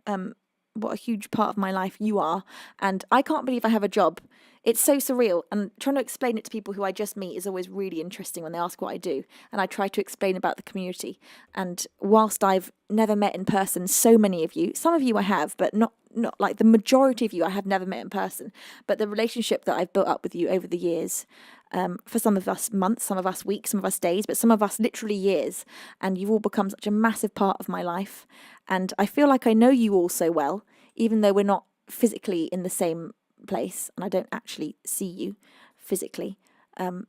part of my life you are, and I can't believe I have a job. It's so surreal, and trying to explain it to people who I just meet is always really interesting when they ask what I do, and I try to explain about the community. And whilst I've never met in person so many of you, some of you I have, but not like the majority of you I have never met in person, but the relationship that I've built up with you over the years, for some of us months, some of us weeks, some of us days, but some of us literally years, and you've all become such a massive part of my life. And I feel like I know you all so well, even though we're not physically in the same place and I don't actually see you physically.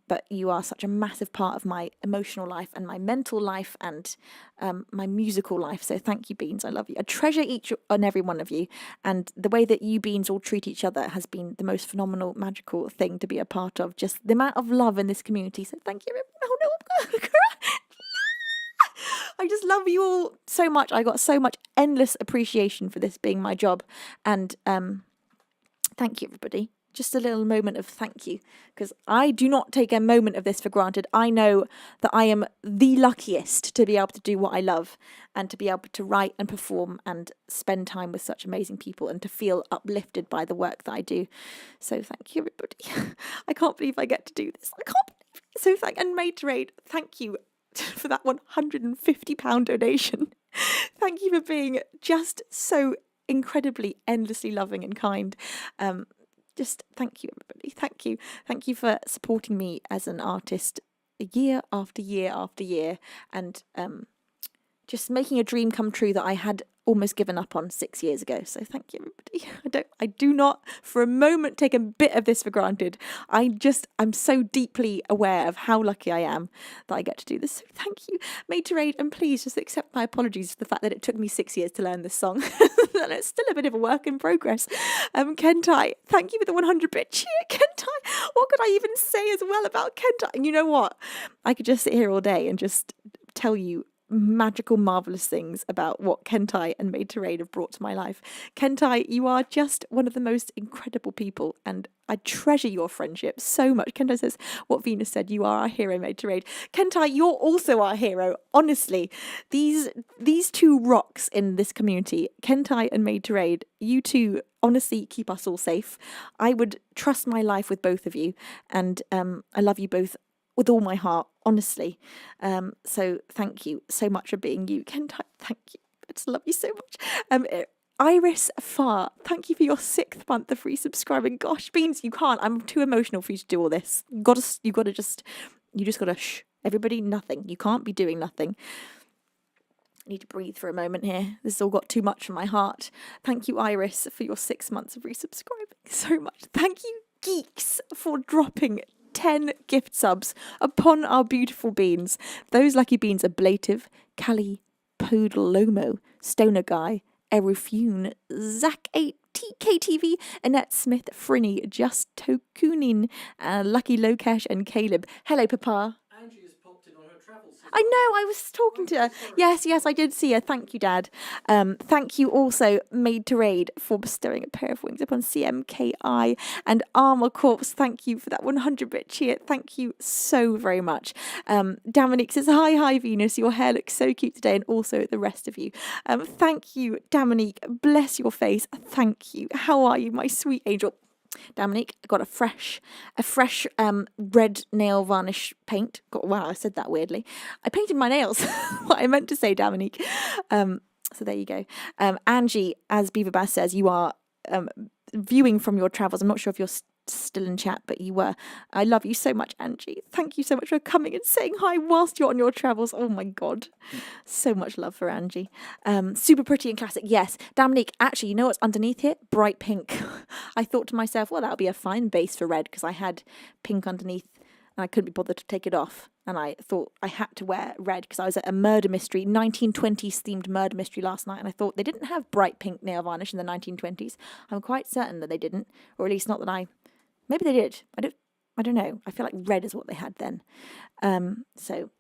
But you are such a massive part of my emotional life and my mental life and my musical life. So thank you, Beans. I love you. I treasure each and every one of you. And the way that you, Beans, all treat each other has been the most phenomenal, magical thing to be a part of. Just the amount of love in this community. So thank you, everyone. Oh no, I'm going to cry. I just love you all so much. I got so much endless appreciation for this being my job. And thank you, everybody. Just a little moment of thank you, because I do not take a moment of this for granted. I know that I am the luckiest to be able to do what I love and to be able to write and perform and spend time with such amazing people and to feel uplifted by the work that I do. So thank you, everybody. I can't believe I get to do this. I can't believe it. So and Made to Raid, thank you for that £150 donation. Thank you for being just so incredibly, endlessly loving and kind. Just thank you, everybody. Thank you. Thank you for supporting me as an artist year after year after year, and just making a dream come true that I had almost given up on 6 years ago. So thank you, everybody. I do not for a moment take a bit of this for granted. I'm so deeply aware of how lucky I am that I get to do this. So thank you, Made to Raid, and please just accept my apologies for the fact that it took me 6 years to learn this song. And it's still a bit of a work in progress. Kentai, thank you for the 100-bit cheer. Kentai, what could I even say as well about Kentai? And you know what? I could just sit here all day and just tell you magical, marvelous things about what Kentai and Made to Raid have brought to my life. Kentai, you are just one of the most incredible people, and I treasure your friendship so much. Kentai says, what Venus said, you are our hero, Made to Raid. Kentai, you're also our hero. Honestly, these two rocks in this community, Kentai and Made to Raid, you two honestly keep us all safe. I would trust my life with both of you, and I love you both with all my heart, honestly. So thank you so much for being you. Kentai, thank you. I just love you so much. Iris Farr, thank you for your 6th month of free subscribing. Gosh, Beans, you can't. I'm too emotional for you to do all this. You just gotta shh. Everybody, nothing. You can't be doing nothing. I need to breathe for a moment here. This has all got too much for my heart. Thank you, Iris, for your 6 months of resubscribing so much. Thank you, Geeks, for dropping 10 gift subs upon our beautiful beans. Those lucky beans are Blative, Callie, Poodle Lomo, Stoner Guy, Erufune, Zach8, TKTV, Annette Smith, Frinny, Just Tokunin, Lucky Lokesh, and Caleb. Hello, Papa. Angie has popped in on her travels. I know, I was talking to her. Yes, I did see her. Thank you, Dad. Thank you also, Made to Raid, for bestowing a pair of wings upon CMKI and Armour Corpse. Thank you for that 100-bit cheer. Thank you so very much. Dominique says, hi, Venus. Your hair looks so cute today, and also the rest of you. Thank you, Dominique. Bless your face. Thank you. How are you, my sweet angel? Dominique, I got a fresh red nail varnish paint. Wow, I said that weirdly. I painted my nails. What I meant to say, Dominique. So there you go. Angie, as Beaver Bass says, you are viewing from your travels. I'm not sure if you're still in chat, but you were. I love you so much, Angie. Thank you so much for coming and saying hi whilst you're on your travels. Oh my god, so much love for Angie. Super pretty and classic. Yes, Dominique, actually, you know what's underneath here? Bright pink. I thought to myself, well, that'll be a fine base for red, because I had pink underneath and I couldn't be bothered to take it off. And I thought I had to wear red because I was at a murder mystery, 1920s themed murder mystery last night, and I thought they didn't have bright pink nail varnish in the 1920s. I'm quite certain that they didn't, or at least not that maybe they did. I don't know. I feel like red is what they had then. So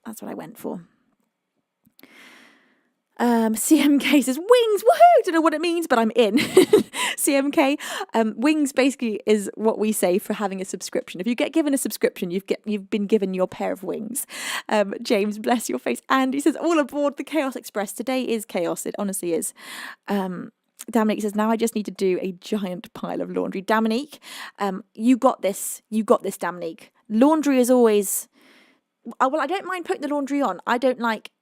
that's what I went for. CMK says, wings, woohoo! Don't know what it means, but I'm in. CMK, wings basically is what we say for having a subscription. If you get given a subscription, you've been given your pair of wings. James, bless your face. Andy says, all aboard the Chaos Express. Today is chaos. It honestly is. Dominique says, now I just need to do a giant pile of laundry. Dominique, you got this. You got this, Dominique. Laundry is always... Well, I don't mind putting the laundry on. I don't like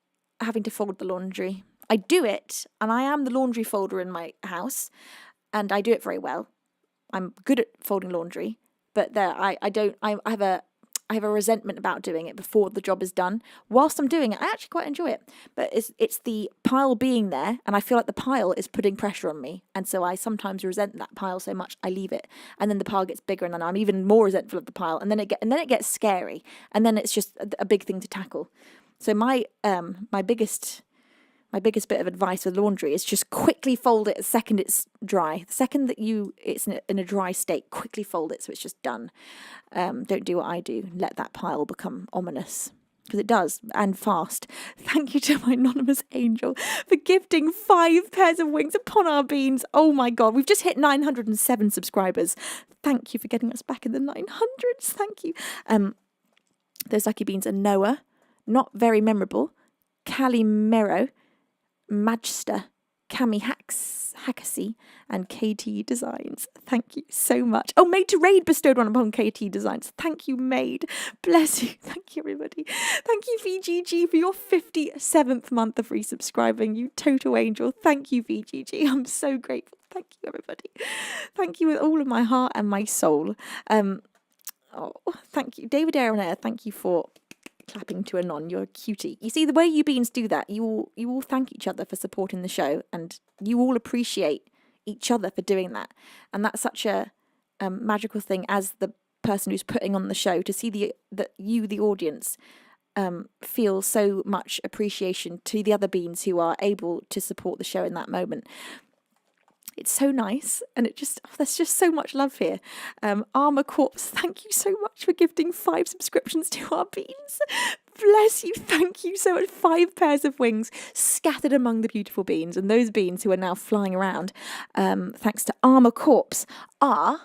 having to fold the laundry. I do it, and I am the laundry folder in my house, and I do it very well. I'm good at folding laundry, but I have a resentment about doing it before the job is done. Whilst I'm doing it, I actually quite enjoy it, but it's the pile being there, and I feel like the pile is putting pressure on me, and so I sometimes resent that pile so much I leave it, and then the pile gets bigger, and then I'm even more resentful of the pile, and then it gets scary, and then it's just a big thing to tackle. So my biggest bit of advice with laundry is just quickly fold it the second it's dry. The second that it's in a dry state, quickly fold it so it's just done. Don't do what I do. Let that pile become ominous. Because it does, and fast. Thank you to my anonymous angel for gifting 5 pairs of wings upon our beans. Oh my God, we've just hit 907 subscribers. Thank you for getting us back in the 900s. Thank you. Those lucky beans are Noah, not very memorable, Calimero, Magster, Cami Hackasey, and KT Designs. Thank you so much. Oh, Made to Raid bestowed one upon KT Designs. Thank you, Made. Bless you. Thank you, everybody. Thank you, VGG, for your 57th month of resubscribing. You total angel. Thank you, VGG. I'm so grateful. Thank you, everybody. Thank you with all of my heart and my soul. Thank you. David Aronair, thank you for clapping to Anon. You're a cutie. You see, the way you beans do that, you all thank each other for supporting the show, and you all appreciate each other for doing that. And that's such a magical thing as the person who's putting on the show, to see the audience, feel so much appreciation to the other beans who are able to support the show in that moment. It's so nice, and there's just so much love here. Armour Corpse, thank you so much for gifting 5 subscriptions to our beans. Bless you, thank you so much. 5 pairs of wings scattered among the beautiful beans, and those beans who are now flying around, thanks to Armour Corpse, are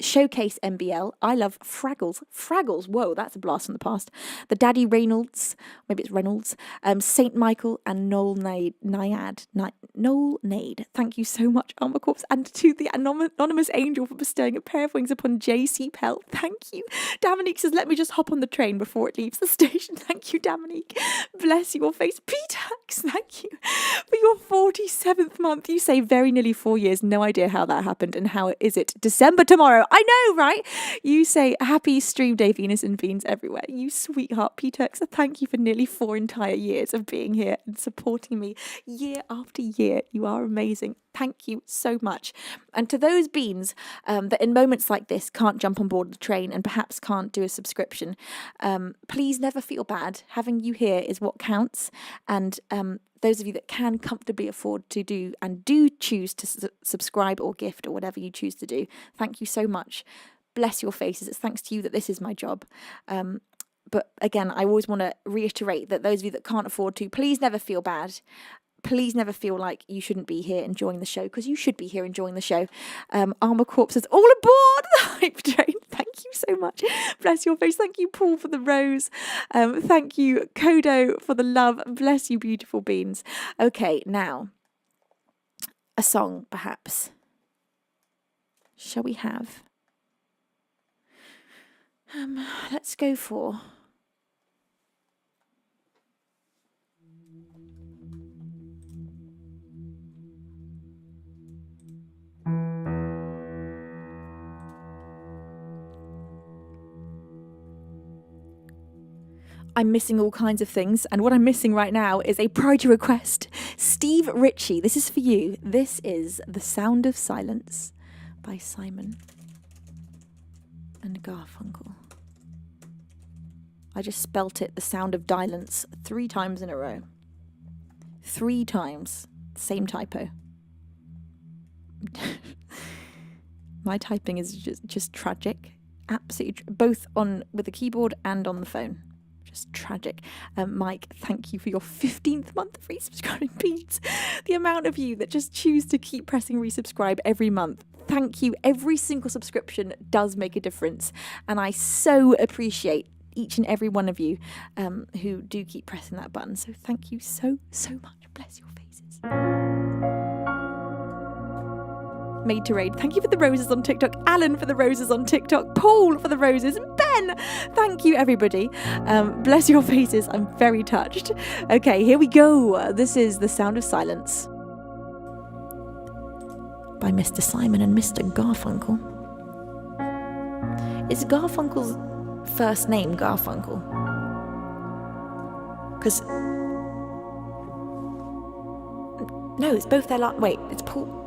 Showcase MBL, I Love Fraggles, whoa, that's a blast from the past, the Daddy Reynolds, maybe it's Reynolds, Saint Michael, and Noel Nade. Thank you so much, Armour Corpse, and to the anonymous angel for bestowing a pair of wings upon JC Pell. Thank you. Dominique says, let me just hop on the train before it leaves the station. Thank you, Dominique. Bless your face. P-Tax, thank you for your 47th month. You say very nearly 4 years. No idea how that happened, and how is it December tomorrow? I know, right? You say happy stream day, Venus and Beans everywhere. You sweetheart, P-Turks. Thank you for nearly 4 entire years of being here and supporting me year after year. You are amazing. Thank you so much. And to those beans that in moments like this can't jump on board the train and perhaps can't do a subscription, please never feel bad. Having you here is what counts. And those of you that can comfortably afford to do and do choose to subscribe or gift or whatever you choose to do, thank you so much. Bless your faces. It's thanks to you that this is my job. But again, I always want to reiterate that those of you that can't afford to, please never feel bad. Please never feel like you shouldn't be here enjoying the show, because you should be here enjoying the show. Armour Corpse is all aboard the hype train. Thank you so much. Bless your face. Thank you, Paul, for the rose. Thank you, Kodo, for the love. Bless you, beautiful beans. Okay, now, a song, perhaps. Shall we have? Let's go for... I'm missing all kinds of things, and what I'm missing right now is a priority request. Steve Ritchie, this is for you. This is The Sound of Silence by Simon. and Garfunkel. I just spelt it, the sound of dilence, 3 times in a row. 3 times. Same typo. My typing is just tragic. Absolutely. Both with the keyboard and on the phone. Just tragic. Mike, thank you for your 15th month of resubscribing, Beans. The amount of you that just choose to keep pressing resubscribe every month. Thank you. Every single subscription does make a difference. And I so appreciate each and every one of you who do keep pressing that button. So thank you so much. Bless your faces. Made to Raid, thank you for the roses on TikTok. Alan for the roses on TikTok. Paul for the roses. Ben, thank you everybody. Bless your faces. I'm very touched. Okay, here we go. This is The Sound of Silence by Mr. Simon and Mr. Garfunkel. Is Garfunkel's first name Garfunkel? Because no, it's both their wait, it's Paul.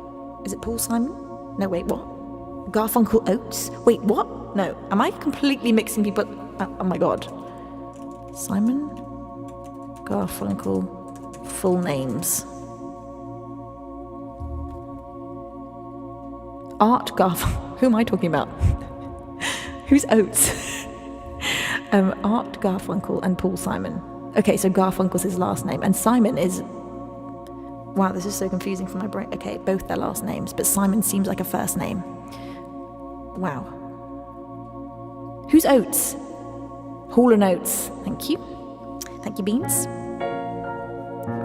Is it Paul Simon? No, wait, what? Garfunkel Oates? Wait, what? No, am I completely mixing people? Oh my god. Simon Garfunkel, full names. Art Garfunkel. Who am I talking about? Who's Oates? Art Garfunkel and Paul Simon. Okay, so Garfunkel's his last name, and Simon is... Wow, this is so confusing for my brain. Okay, both their last names, but Simon seems like a first name. Wow. Who's Oates? Hall & Oates. Thank you. Thank you, Beans.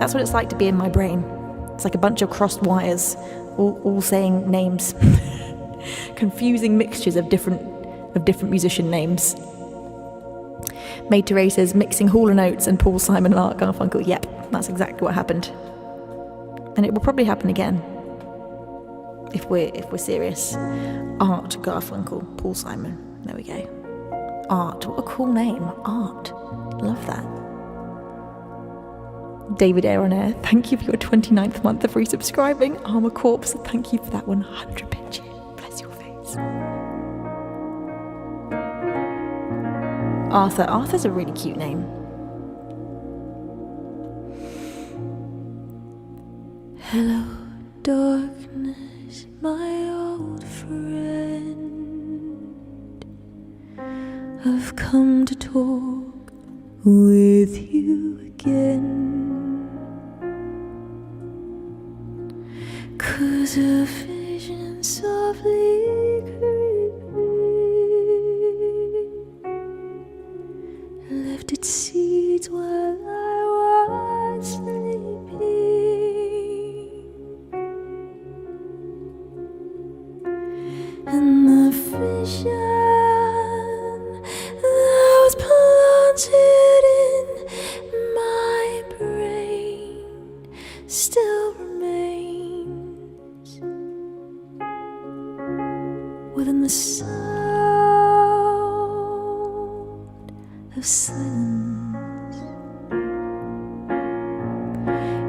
That's what it's like to be in my brain. It's like a bunch of crossed wires, all saying names. Confusing mixtures of different musician names. Made to Ray says, mixing Hall & Oates and Paul Simon and Art Garfunkel. Yep, that's exactly what happened. And it will probably happen again if we're serious. Art Garfunkel, Paul Simon. There we go. Art, what a cool name. Art, love that. David Air on Air, thank you for your 29th month of resubscribing. Armour Corpse, thank you for that 100 picture. Bless your face. Arthur's a really cute name. Hello, darkness, my old friend. I've come to talk with you again, 'cause a vision softly creeping left its seeds while I was sleeping. And the vision that was planted in my brain still remains within the sound of silence.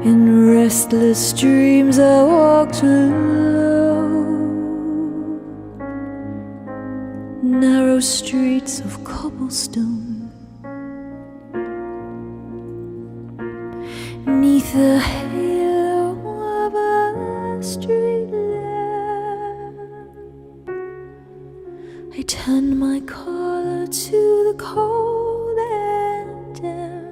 In restless dreams I walked alone, narrow streets of cobblestone, 'neath the halo of a street lamp. I turned my collar to the cold and damp.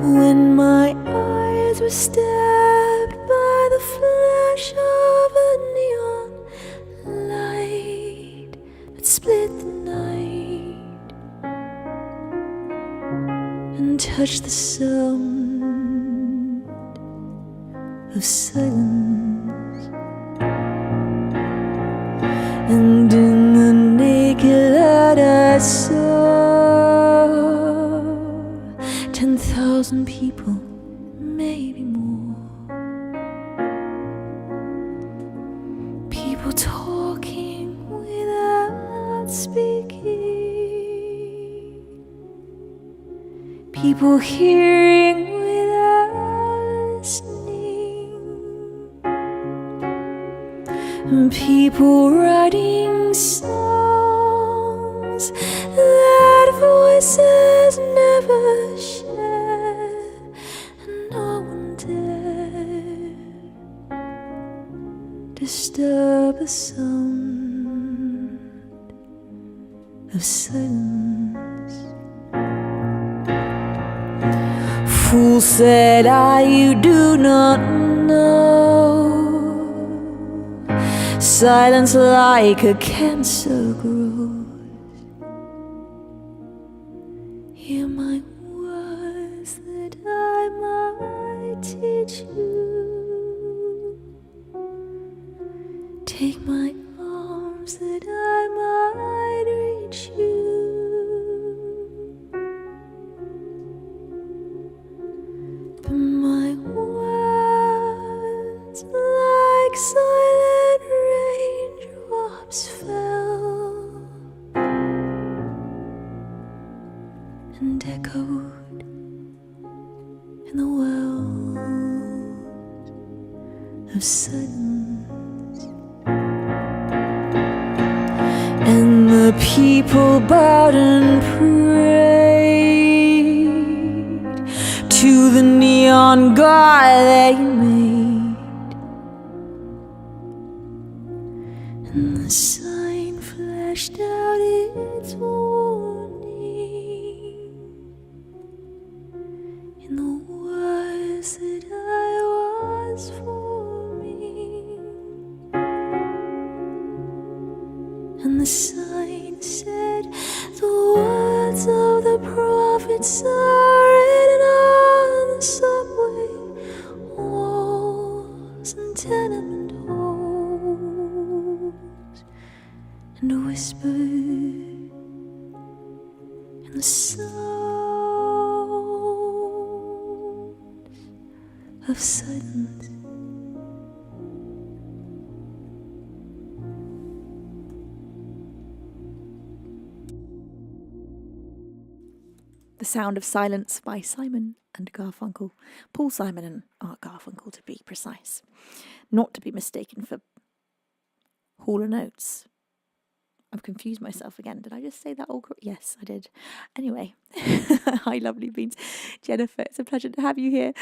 When my eyes were stabbed by the flash of a neon light that split the night and touched the sound of silence. And in the naked light I saw 10,000 people, maybe more. People talking without speaking. People hearing without listening. people writing songs that voices never share, and no one dare disturb the sound of silence. Fool, said I, you do not know. Silence like a cancer grows. Hear my words that I might teach you. Take my arms that I might reach you. But my words, like silent raindrops, fell and echoed in the world of silence. And the people bowed and prayed to the neon god they made, and the sign flashed out its warning in the words that I was forming. And the sign said, the words of the prophets are written on the subway walls and tenement halls, and whispered in the sounds of silence. The Sound of Silence by Simon and Garfunkel. Paul Simon and Art Garfunkel, to be precise. Not to be mistaken for Hall & Oates. I've confused myself again. Did I just say that all correct? Yes, I did. Anyway, hi, lovely beans. Jennifer, it's a pleasure to have you here.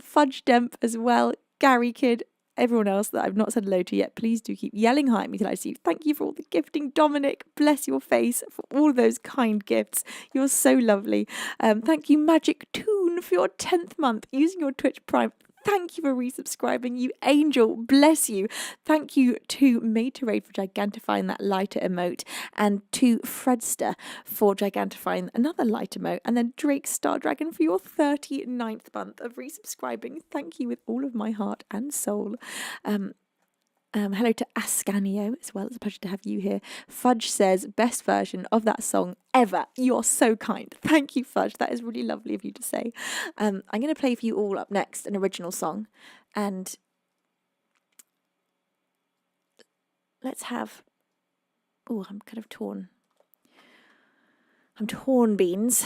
Fudge Demp as well. Gary Kid. Everyone else that I've not said hello to yet, please do keep yelling hi at me till I see you. Thank you for all the gifting. Dominic, bless your face for all those kind gifts. You're so lovely. Thank you, Magic Toon, for your 10th month using your Twitch Prime. Thank you for resubscribing, you angel. Bless you. Thank you to Materade for gigantifying that lighter emote, and to Fredster for gigantifying another light emote, and then Drake Star Dragon for your 39th month of resubscribing. Thank you with all of my heart and soul. Hello to Ascanio as well. It's a pleasure to have you here. Fudge says, best version of that song ever. You're so kind. Thank you, Fudge. That is really lovely of you to say. I'm going to play for you all up next an original song. And let's have... Oh, I'm kind of torn. I'm torn, Beans.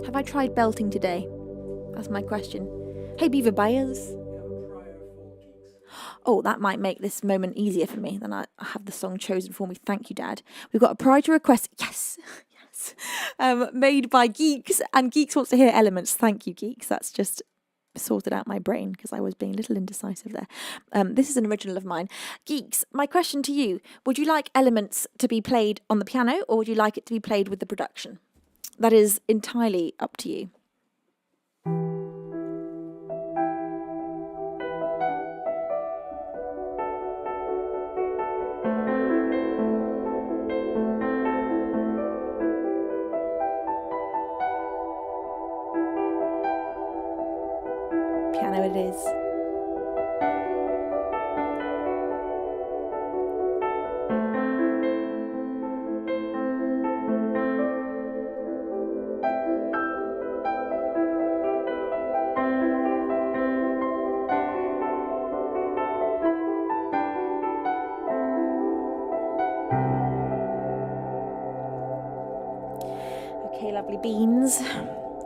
Have I tried belting today? That's my question. Hey, Beaver Byers. Oh, that might make this moment easier for me. Then I have the song chosen for me. Thank you, Dad. We've got a priority request. Yes, yes. Made by Geeks, and Geeks wants to hear Elements. Thank you, Geeks. That's just sorted out my brain because I was being a little indecisive there. This is an original of mine. Geeks, my question to you: would you like Elements to be played on the piano, or would you like it to be played with the production? That is entirely up to you. Piano it is.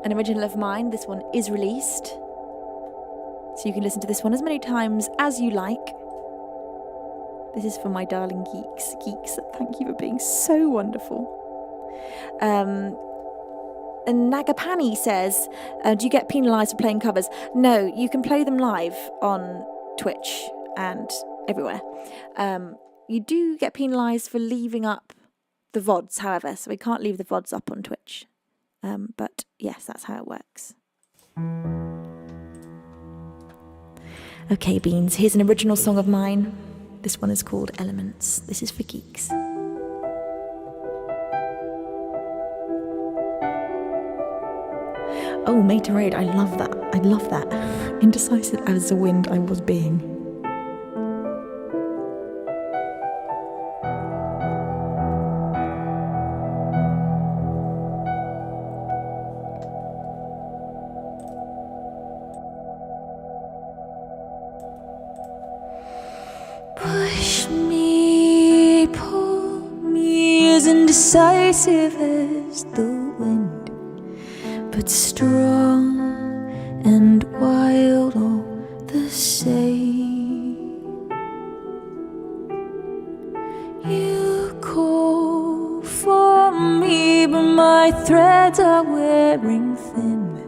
an original of mine. This one is released, so you can listen to this one as many times as you like. This is for my darling geeks. Thank you for being so wonderful. And Nagapani says, do you get penalised for playing covers? No, you can play them live on Twitch and everywhere. You do get penalised for leaving up the VODs, however, so we can't leave the VODs up on Twitch. But yes, that's how it works. Okay, Beans, here's an original song of mine. This one is called Elements. This is for geeks. Oh, Materade, I love that. I love that. Indecisive as the wind I was being. Push me, pull me, as indecisive as the wind, but strong and wild all the same. You call for me, but my threads are wearing thin,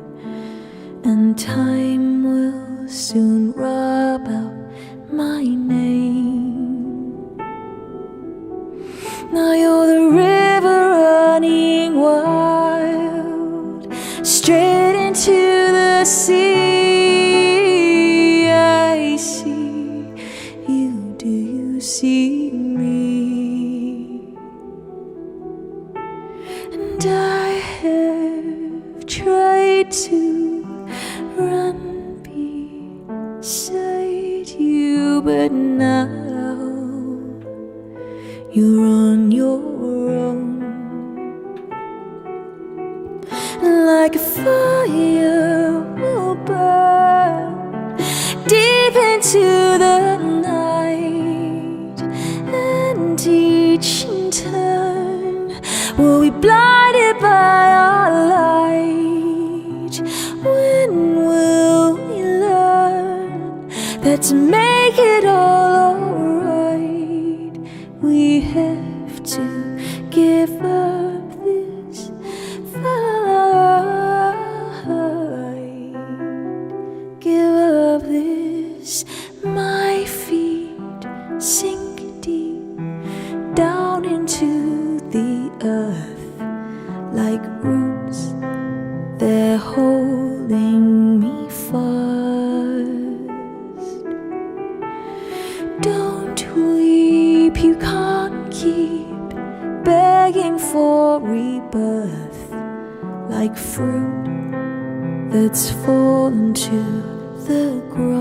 and time will soon rub out my name. Now you're the river running wild, straight into the sea. I see you, do you see me? And I have tried to run beside you, but now you're on your own. Like a fire will burn deep into the night, and each in turn will be blinded by our light. When will we learn that to make it all alright, we have to give up this fight, give up this. My feet sink deep down into the earth like roots, they're holding me fast. Don't weep, you can't keep begging for rebirth like fruit that's fallen to the grass.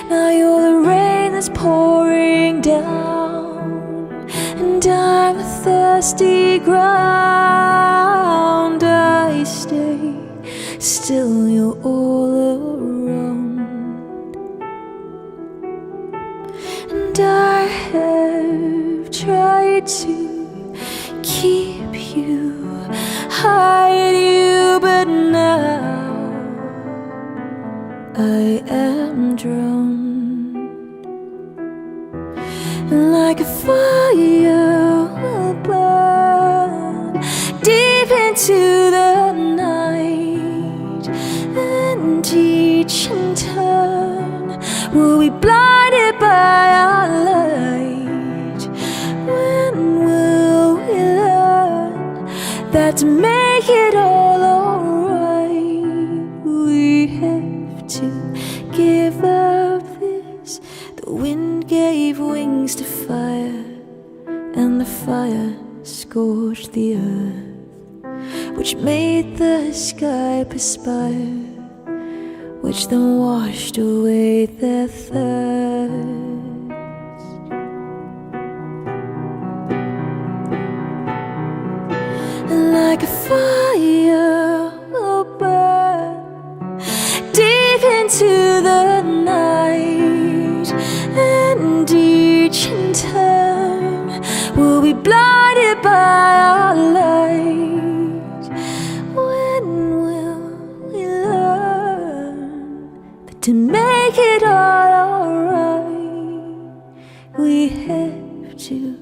Now you're the rain that's pouring down, and I'm the thirsty ground. I stay still, you're all around. And I have tried to keep you, hide you, but now I am drowned. Like a fire will burn deep into the night, and each in turn will be blinded by our light. When will we learn that to make it all alright, we have to give up this? The wind gave wings to fire, and the fire scorched the earth, which made the sky perspire, which then washed away their thirst. Like a fire will burn deep into the night, and each in turn will be blinded by our light. to make it all alright. We have to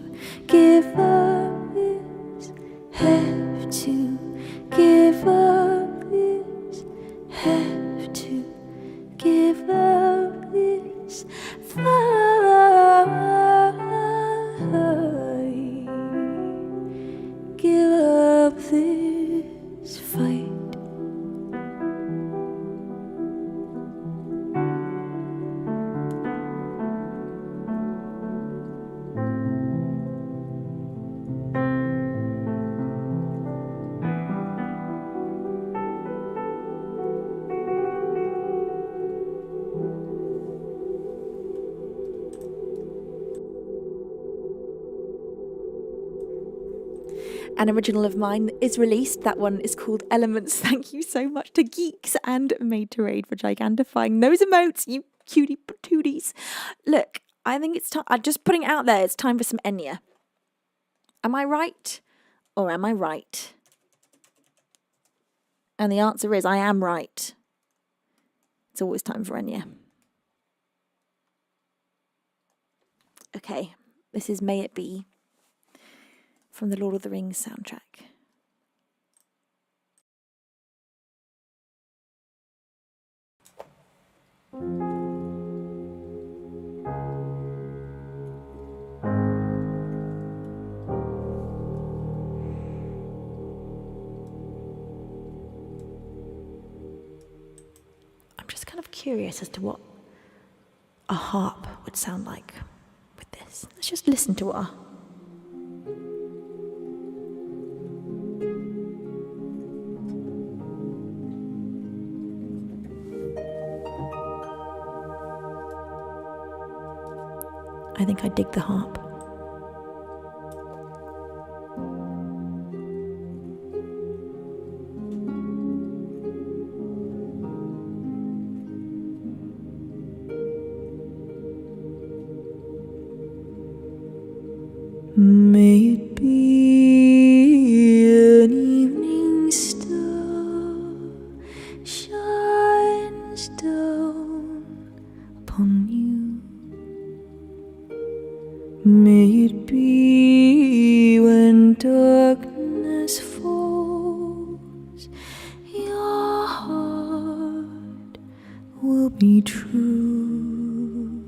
give up this, have to give up this, have to give up this fight. Give up this fight. An original of mine is released. That one is called Elements. Thank you so much to Geeks and Made to Raid for gigantifying those emotes, you cutie patooties. Look, I think it's time. I'm just putting it out there. It's time for some Enya. Am I right? Or am I right? And the answer is I am right. It's always time for Enya. Okay, this is May It Be from the Lord of the Rings soundtrack. I'm just kind of curious as to what a harp would sound like with this. Let's just listen to what I think I dig the harp. May it be an evening star shines down upon you. May it be when darkness falls, your heart will be true.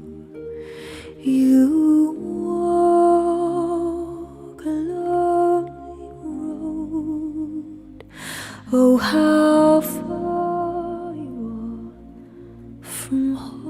You walk a lonely road. Oh, how far you are from home.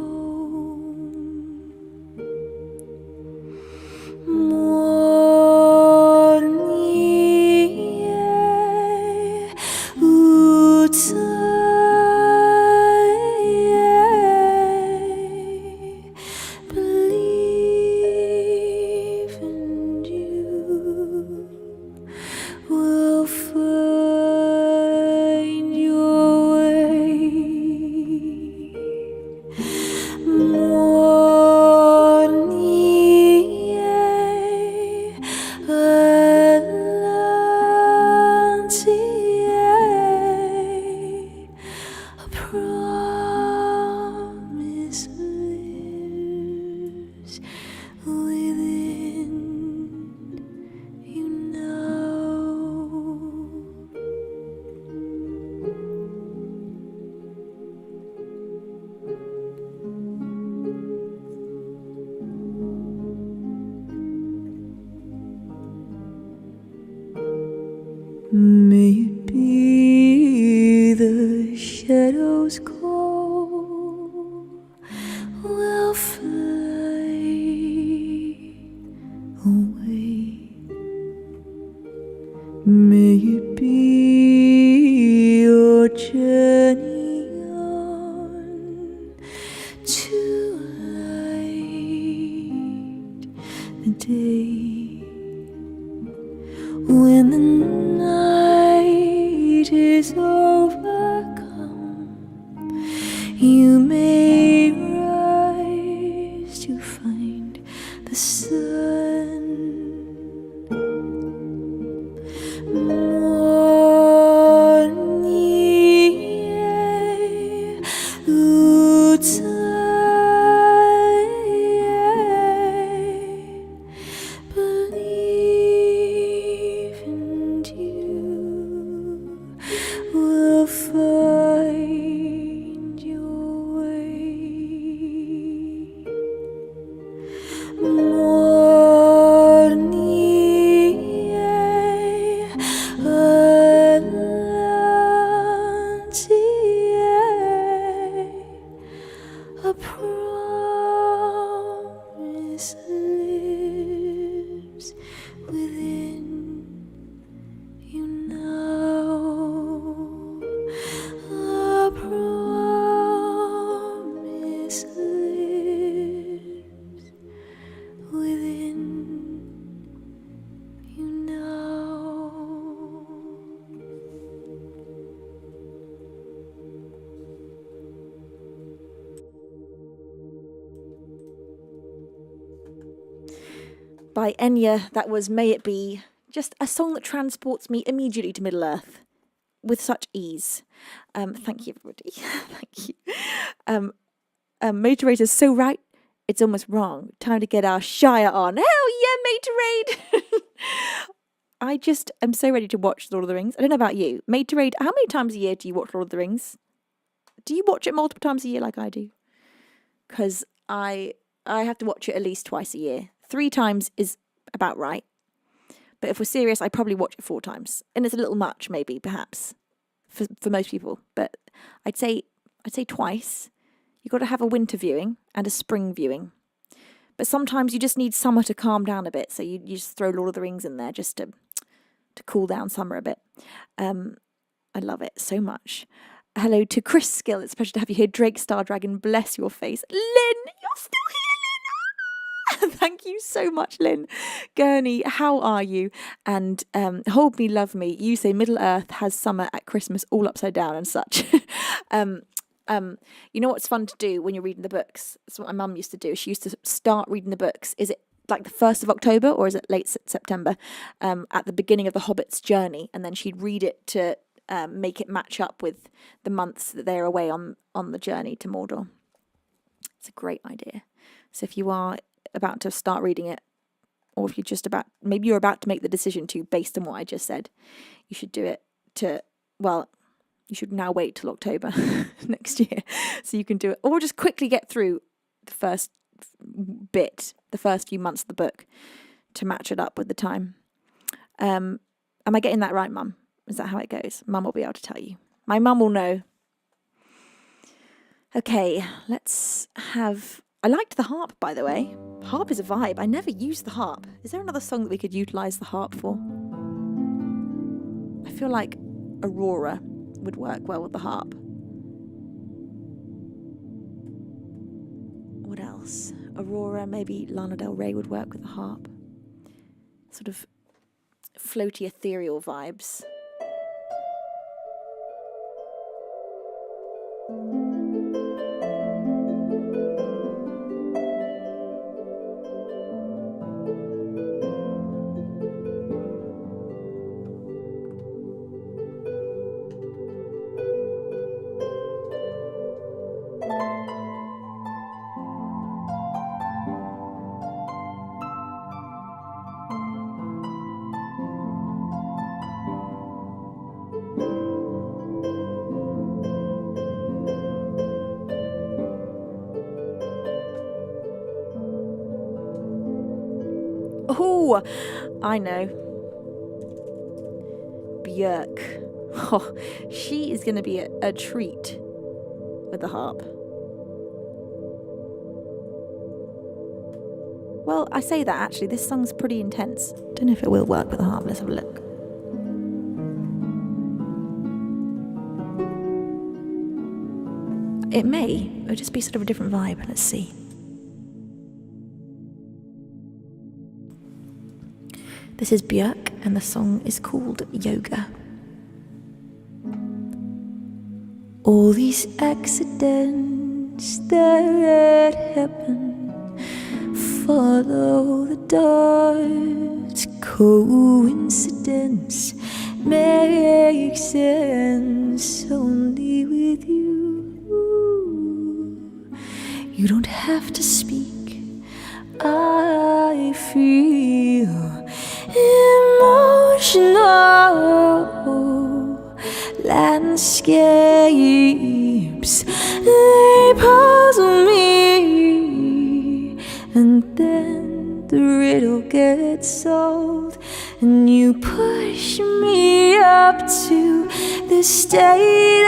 May it be the shadows call will fly away. May it be your journey on to light the day. When the night is overcome, you may rise by Enya. That was May It Be. Just a song that transports me immediately to Middle-earth with such ease. Thank you, everybody. Thank you. Motorator's so right, it's almost wrong. Time to get our Shire on. Hell yeah, Matorade! I just am so ready to watch Lord of the Rings. I don't know about you. Matorade, how many times a year do you watch Lord of the Rings? Do you watch it multiple times a year like I do? Because I have to watch it at least twice a year. 3 times is about right. But if we're serious, I probably watch it 4 times. And it's a little much, maybe, perhaps, for most people. But I'd say twice. You've got to have a winter viewing and a spring viewing. But sometimes you just need summer to calm down a bit. So you just throw Lord of the Rings in there just to cool down summer a bit. I love it so much. Hello to Chris Skill. It's a pleasure to have you here. Drake Star Dragon, bless your face. Lynn, you're still here, Lynn. Thank you so much, Lynn. Gurney, how are you? And Hold Me, Love Me. You say Middle Earth has summer at Christmas all upside down and such. You know what's fun to do when you're reading the books? That's what my mum used to do. She used to start reading the books. Is it like the 1st of October or is it late September? At the beginning of the Hobbit's journey, and then she'd read it to make it match up with the months that they're away on the journey to Mordor. It's a great idea. So if you are about to start reading it, or if maybe you're about to make the decision to, based on what I just said, you should do it you should now wait till October next year so you can do it, or just quickly get through the first few months of the book to match it up with the time. Am I getting that right, Mum? Is that how it goes? Mum will be able to tell you. My mum will know. Okay, I liked the harp, by the way. Harp is a vibe. I never used the harp. Is there another song that we could utilise the harp for? I feel like Aurora would work well with the harp. What else? Aurora, maybe Lana Del Rey would work with the harp. Sort of floaty, ethereal vibes. Oh, I know. Björk. Oh, she is going to be a treat with the harp. Well, I say that actually. This song's pretty intense. Don't know if it will work with the harp. Let's have a look. It may. It'll just be sort of a different vibe. Let's see. This is Björk, and the song is called Yoga. All these accidents that happen follow the dots. Coincidence makes sense only with you. You don't have to speak. I feel emotional landscapes, they puzzle me, and then the riddle gets solved, and you push me up to the state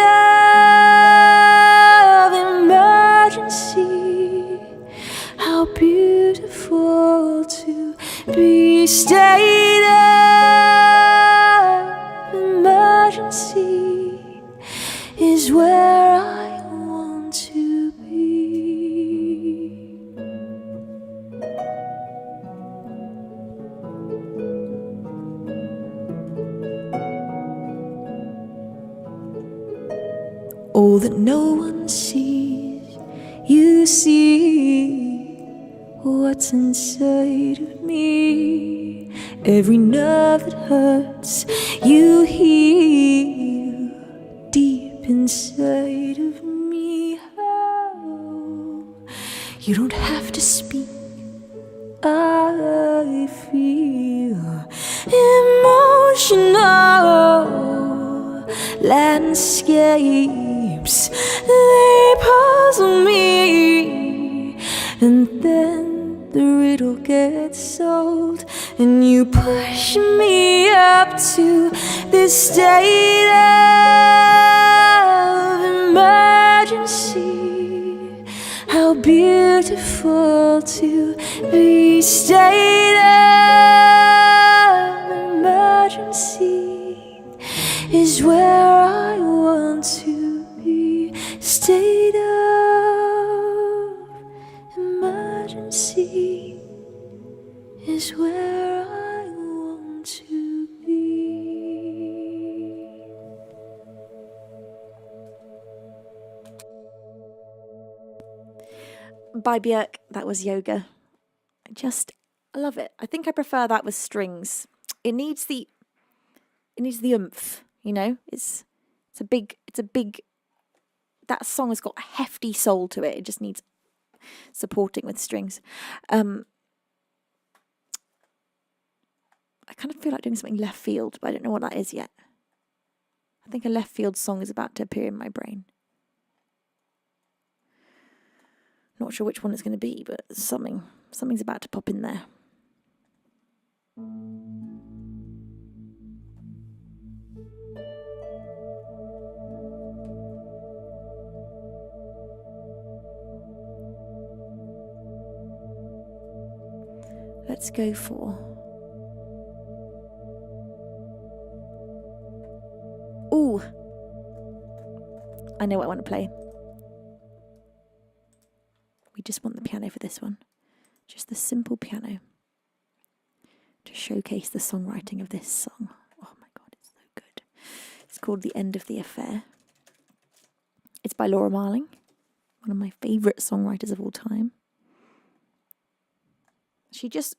of emergency. How beautiful to be state of emergency is where I want to be. All that no one sees, you see. what's inside of me. Every nerve that hurts, you heal deep inside of me. Oh, you don't have to speak. I feel emotional landscapes, they puzzle me, and then the riddle gets solved, and you push me up to this state of emergency. How beautiful to be state of emergency is where I want to be. State of emergency is where I want to be. By Björk, that was Yoga. I love it. I think I prefer that with strings. It needs the oomph, you know? It's a big that song has got a hefty soul to it. It just needs supporting with strings. I kind of feel like doing something left field, but I don't know what that is yet. I think a left field song is about to appear in my brain. Not sure which one it's going to be, but something's about to pop in there. Let's go for... Ooh! I know what I want to play. We just want the piano for this one. Just the simple piano. To showcase the songwriting of this song. Oh my god, it's so good. It's called The End of the Affair. It's by Laura Marling, one of my favourite songwriters of all time.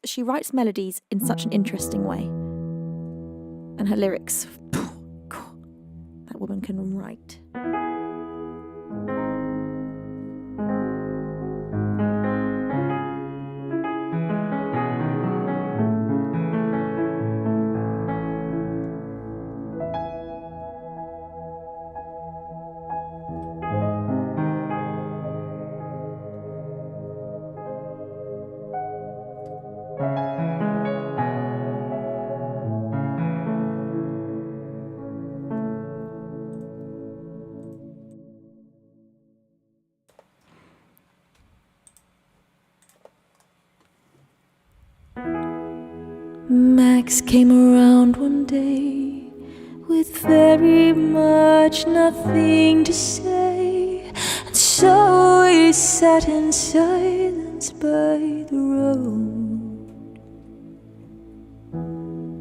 She writes melodies in such an interesting way. And her lyrics, God, that woman can write. Max came around one day with very much nothing to say, and so we sat in silence by the road.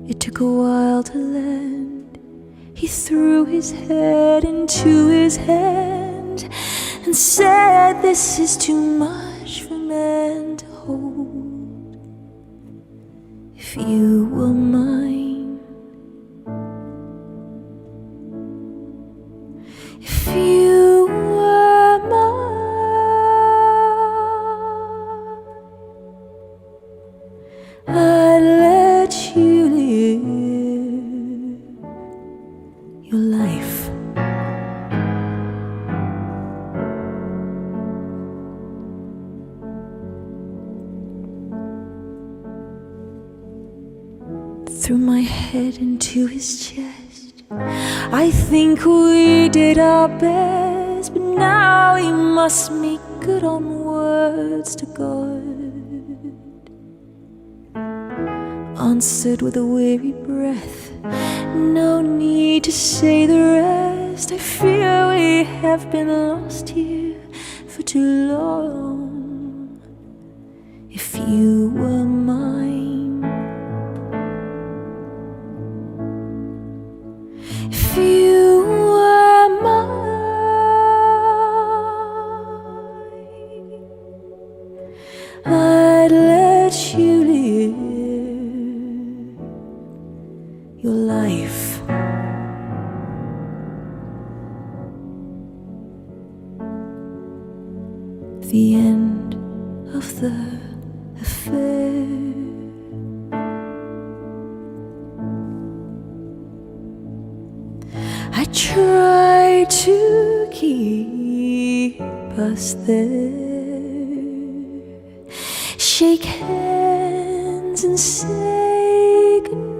It took a while to land. He threw his head into his hand and said, "This is too much for man to hold. If you were mine, if you were mine, I'd let you live your life." Threw my head into his chest. I think we did our best, but now we must make good on words to God. Answered with a weary breath, "No need to say the rest. I fear we have been lost here for too long. If you were mine, if you were mine, I'd the end of the affair. I try to keep us there, shake hands and say goodnight.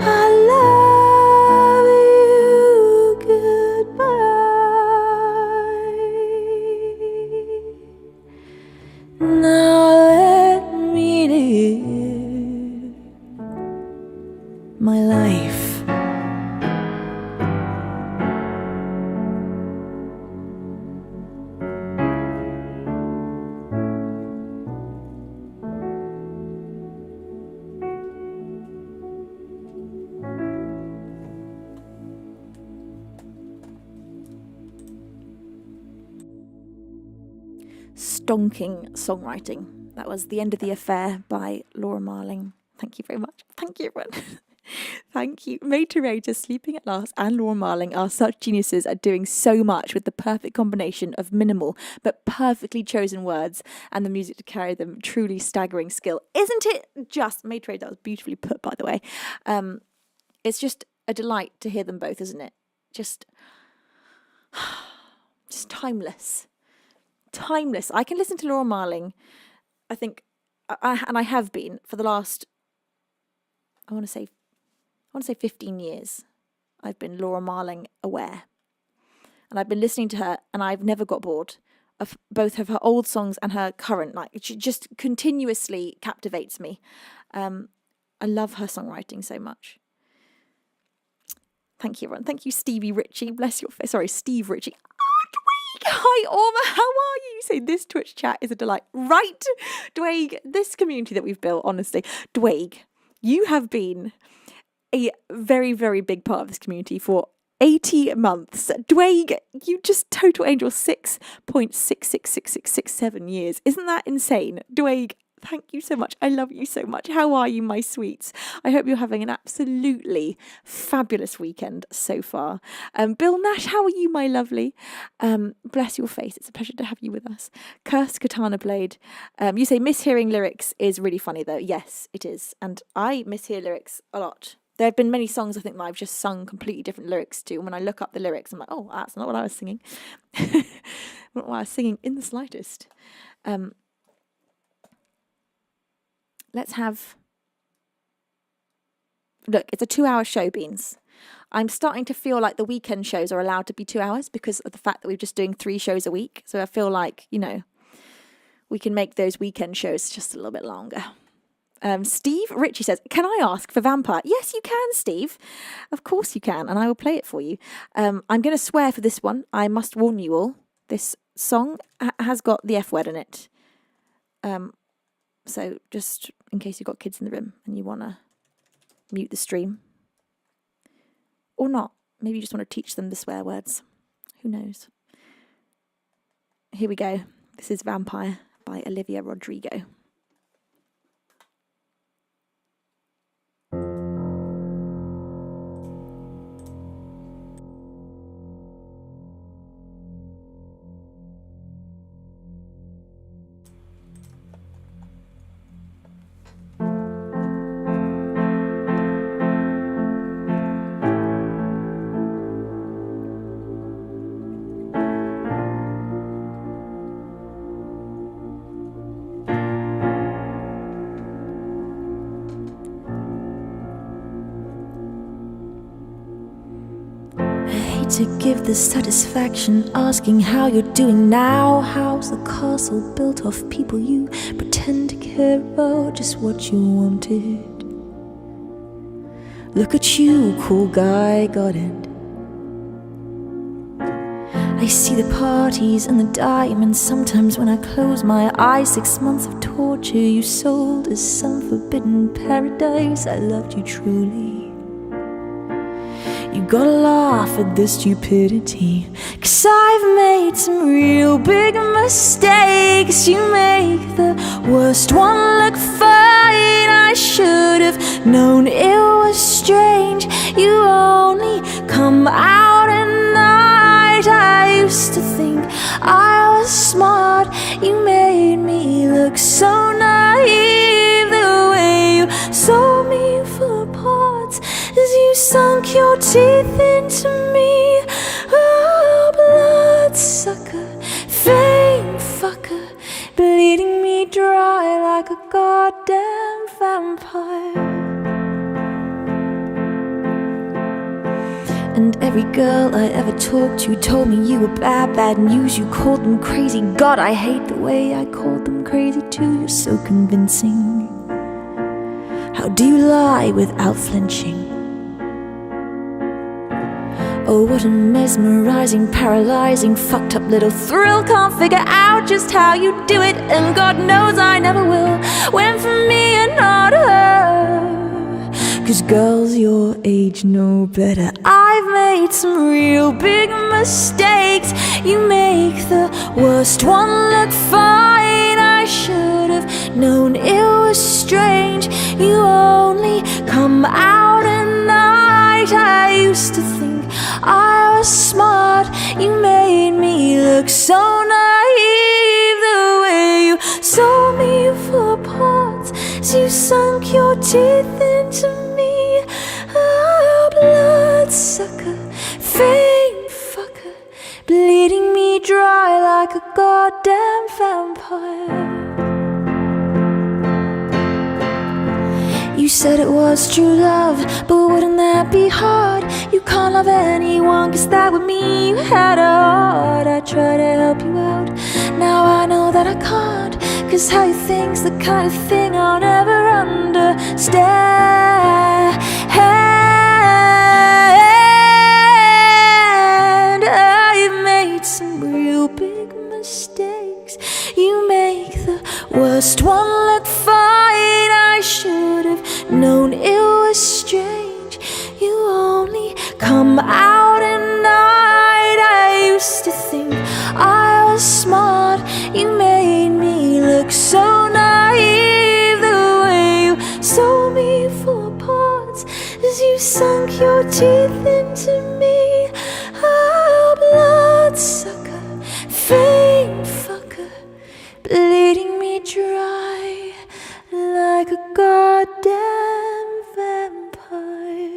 I love you, goodbye. Now let me live my life. Stonking songwriting. That was The End of the Affair by Laura Marling. Thank you very much. Thank you, everyone. Thank you. Moderator, Sleeping at Last, and Laura Marling are such geniuses at doing so much with the perfect combination of minimal but perfectly chosen words and the music to carry them. Truly staggering skill. Isn't it just? Moderator, that was beautifully put, by the way. It's just a delight to hear them both, isn't it? Just timeless. Timeless. I can listen to Laura Marling, I think, and I have been for the last, I want to say 15 years. I've been Laura Marling aware, and I've been listening to her, and I've never got bored of both of her old songs and her current. Like, she just continuously captivates me. I love her songwriting so much. Thank you, everyone. Thank you, Stevie Ritchie. Bless your face. Sorry, Steve Ritchie. Hi, Orma, how are you? So this Twitch chat is a delight. Right, Dwayne, this community that we've built, honestly. Dwayne, you have been a very, very big part of this community for 80 months. Dwayne, you just total angel 6.666667 years. Isn't that insane? Dwayne, thank you so much. I love you so much. How are you, my sweets? I hope you're having an absolutely fabulous weekend so far. Bill Nash, how are you, my lovely? Bless your face. It's a pleasure to have you with us. Cursed Katana Blade. You say mishearing lyrics is really funny, though. Yes, it is. And I mishear lyrics a lot. There have been many songs, I think, that I've just sung completely different lyrics to. And when I look up the lyrics, I'm like, oh, that's not what I was singing. Not what I was singing in the slightest. Let's have... Look, it's a 2-hour show, Beans. I'm starting to feel like the weekend shows are allowed to be 2 hours because of the fact that we're just doing 3 shows a week. So I feel like, you know, we can make those weekend shows just a little bit longer. Steve Ritchie says, can I ask for Vampire? Yes, you can, Steve. Of course you can, and I will play it for you. I'm going to swear for this one. I must warn you all. This song has got the F word in it. So just in case you've got kids in the room and you want to mute the stream. Or not. Maybe you just want to teach them the swear words. Who knows? Here we go. This is Vampire by Olivia Rodrigo. To give the satisfaction asking how you're doing now. How's the castle built of people you pretend to care about? Just what you wanted. Look at you, cool guy, got it. I see the parties and the diamonds. Sometimes when I close my eyes, 6 months of torture you sold as some forbidden paradise. I loved you truly. You gotta laugh at this stupidity, 'cause I've made some real big mistakes. You make the worst one look fine. I should have known it was strange. You only come come out at night. I used to think I was smart. You made me look so naive. The way you sold me for parts as you sunk your teeth into me. Oh, bloodsucker, fame fucker, bleeding me dry like a goddamn vampire. And every girl I ever talked to told me you were bad news. You called them crazy. God, I hate the way I called them crazy too. You're so convincing. How do you lie without flinching? Oh, what a mesmerizing, paralyzing, fucked up little thrill. Can't figure out just how you do it, and God knows I never will. When for me and not her, 'cause girls your age know better. I've made some real big mistakes. You make the worst one look fine. I should have known it was strange. You only come out at night. I used to think I was smart. You made me look so naive. The way you sold me for parts as you sunk your teeth into me. Oh, bloodsucker, fame fucker, bleeding me dry like a goddamn vampire. You said it was true love, but wouldn't that be hard? You can't love anyone, 'cause that would mean you had a heart. I try to help you out, now I know that I can't, 'cause how you think's the kind of thing I'll never understand. I've made some real big mistakes. You make the worst one look fine. I should have known it was strange. You only come out at night. I used to think I was smart. You made me look so naive. The way you sold me for parts as you sunk your teeth into me. Oh, bloodsucker, fame fucker, bleeding me dry like a goddamn vampire.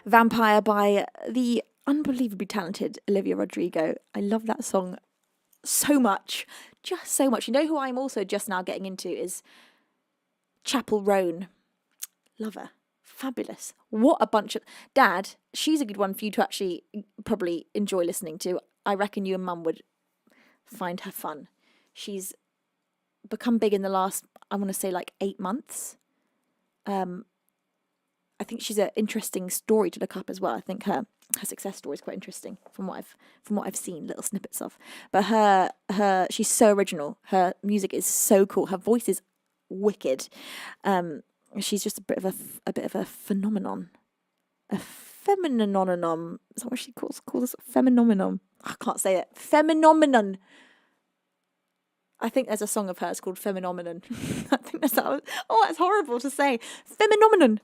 Vampire by the unbelievably talented Olivia Rodrigo. I love that song so much. Just so much. You know who I'm also just now getting into is Chapel Roan. Love her. Fabulous. What a bunch of... Dad, she's a good one for you to actually probably enjoy listening to. I reckon you and Mum would find her fun. She's become big in the last, I want to say, like 8 months. I think she's an interesting story to look up as well. I think her success story is quite interesting from what I've seen, little snippets of. But she's so original. Her music is so cool. Her voice is wicked. She's just a bit of a phenomenon. A phenomenon. Is that what she calls us? Phenomenon. I can't say it. Phenomenon. I think there's a song of hers called Phenomenon. I think that's that's horrible to say. Phenomenon.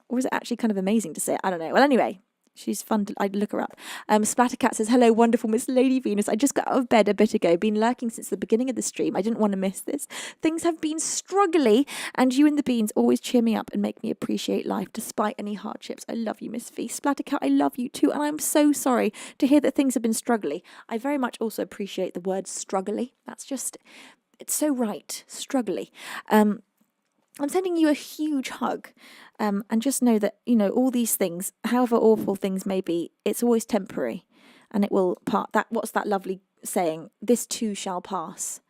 Or is it actually kind of amazing to say? I don't know. Well, anyway, she's fun. I'd look her up. Splattercat says, hello, wonderful Miss Lady Venus. I just got out of bed a bit ago. Been lurking since the beginning of the stream. I didn't want to miss this. Things have been struggly, and you and the beans always cheer me up and make me appreciate life despite any hardships. I love you, Miss V. Splattercat, I love you too, and I'm so sorry to hear that things have been struggly. I very much also appreciate the word struggly. That's just, it's so right. Struggly. I'm sending you a huge hug, and just know that, all these things, however awful things may be, it's always temporary, and it will part. What's that lovely saying? This too shall pass.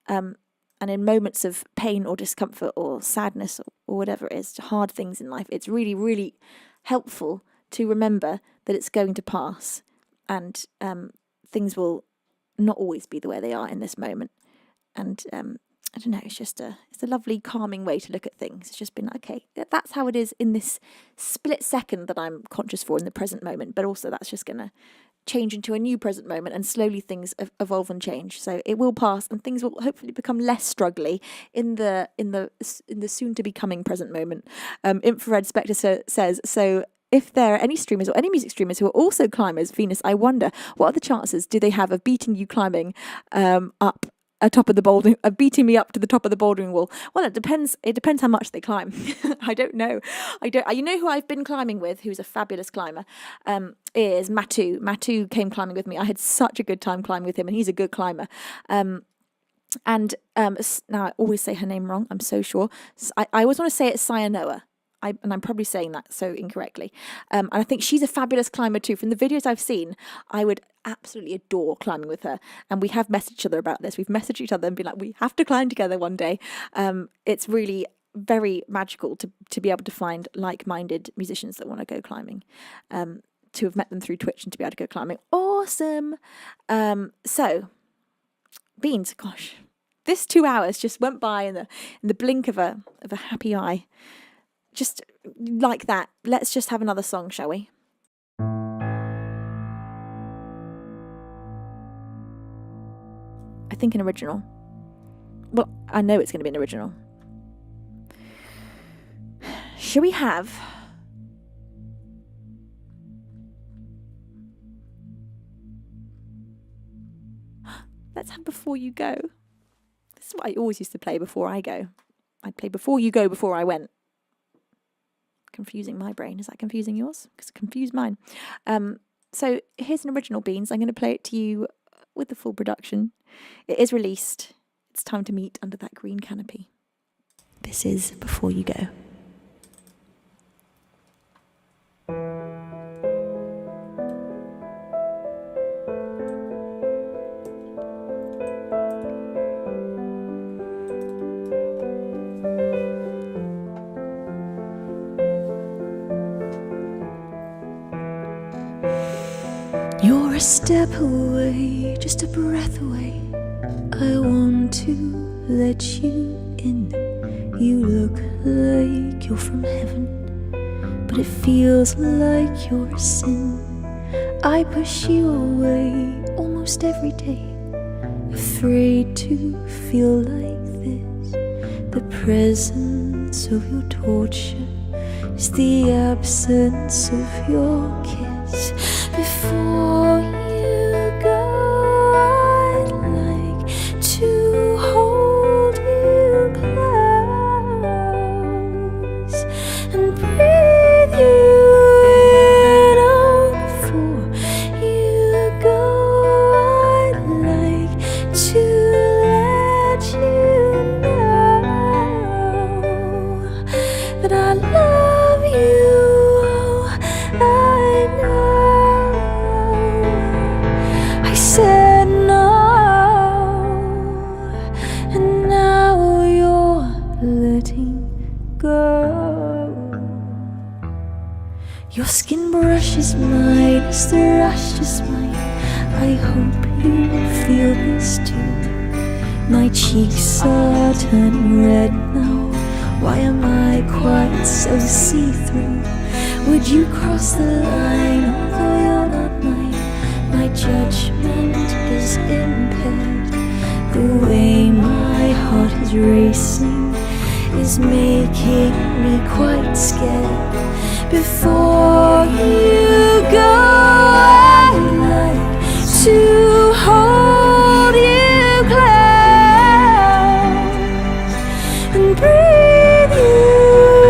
And in moments of pain or discomfort or sadness or whatever it is, hard things in life, it's really, really helpful to remember that it's going to pass, and things will not always be the way they are in this moment. And I don't know, it's a lovely calming way to look at things. It's just been like, okay, that's how it is in this split second that I'm conscious for in the present moment, but also that's just going to change into a new present moment, and slowly things evolve and change. So it will pass, and things will hopefully become less struggly in the soon to be coming present moment. Infrared Spectre says so. If there are any streamers or any music streamers who are also climbers, Venus, I wonder what are the chances do they have of beating you climbing up atop of the bouldering, beating me up to the top of the bouldering wall? Well, it depends. It depends how much they climb. I don't know. You know who I've been climbing with, who's a fabulous climber, is Matu. Matu came climbing with me. I had such a good time climbing with him, and he's a good climber. And now I always say her name wrong. I'm so sure. I always want to say it Sayanoa. And I'm probably saying that so incorrectly. And I think she's a fabulous climber too. From the videos I've seen, I would absolutely adore climbing with her. And we have messaged each other about this. We've messaged each other and been like, we have to climb together one day. It's really very magical to be able to find like-minded musicians that want to go climbing. To have met them through Twitch and to be able to go climbing. Awesome. So, Beans, gosh, this 2 hours just went by in the blink of a happy eye. Just like that. Let's just have another song, shall we? I think an original. Well, I know it's going to be an original. Shall we have... Let's have Before You Go. This is what I always used to play before I go. I'd play Before You Go before I went. Confusing my brain. Is that confusing yours? Because it confused mine. So here's an original, Beans. I'm going to play it to you with the full production. It is released. It's time to meet under that green canopy. This is Before You Go. You're a step away, just a breath away. I want to let you in. You look like you're from heaven, but it feels like you're a sin. I push you away almost every day, afraid to feel like this. The presence of your torture is the absence of your kiss. Before you go, I'd like to hold you close and breathe you in. Oh, before you go, I'd like to let you know that I love you. Oh, I know. Said no, and now you're letting go. Your skin brushes mine as the rush is mine. I hope you feel this too. My cheeks are turning red now. Why am I quite so see-through? Would you cross the line although you're not mine? My judgment is impaired. The way my heart is racing is making me quite scared. Before you go, I'd like to hold you close and breathe you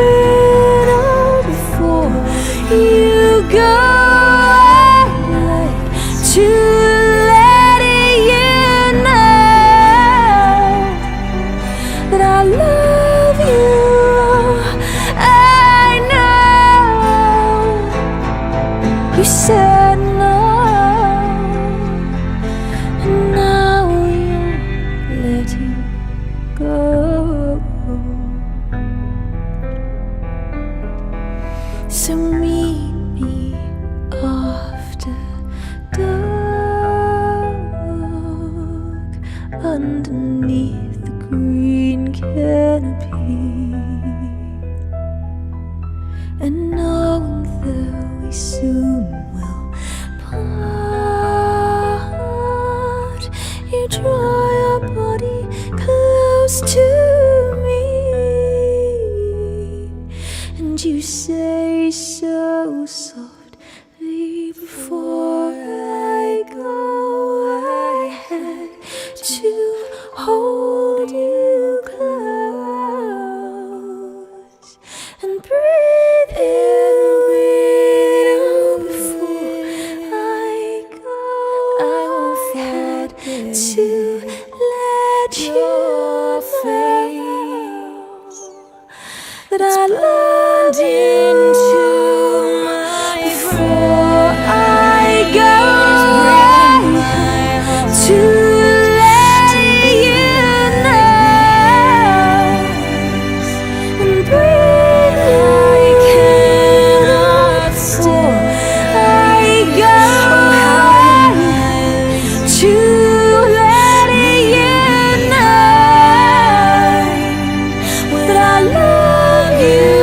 in. Oh, before you go, to let you know that I love you. I know you said so softly before I go. I had to hold you close and breathe in before I go. I had to let you know that I loved into my before I go. To let you know and breathe I cannot before I go. To let you know that I love you.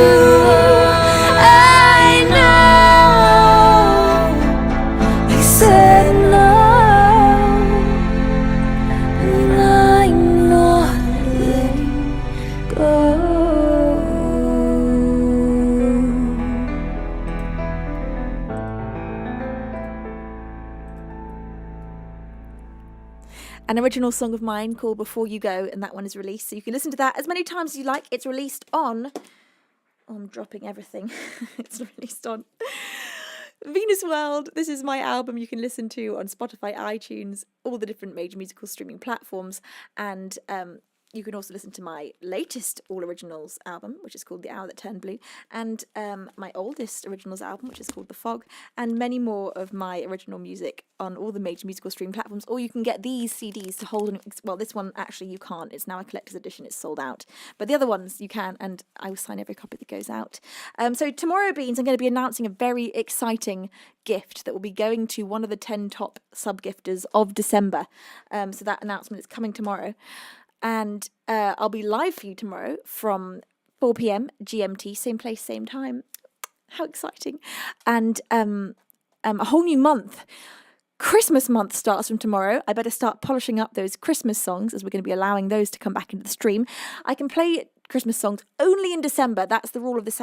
I know I said no, and I'm not letting go. An original song of mine called Before You Go, and that one is released, so you can listen to that as many times as you like. It's released on... Oh, I'm dropping everything. It's released on Venus World. This is my album you can listen to on Spotify, iTunes, all the different major musical streaming platforms, and you can also listen to my latest All Originals album, which is called The Hour That Turned Blue, and my oldest Originals album, which is called The Fog, and many more of my original music on all the major musical streaming platforms. Or you can get these CDs to hold, well, this one actually you can't, it's now a collector's edition, it's sold out, but the other ones you can, and I will sign every copy that goes out. So tomorrow, Beans, I'm going to be announcing a very exciting gift that will be going to one of the 10 top sub-gifters of December. So that announcement is coming tomorrow. And I'll be live for you tomorrow from 4 p.m. GMT, same place, same time. How exciting. And a whole new month. Christmas month starts from tomorrow. I better start polishing up those Christmas songs, as we're going to be allowing those to come back into the stream. I can play Christmas songs only in December. That's the rule of this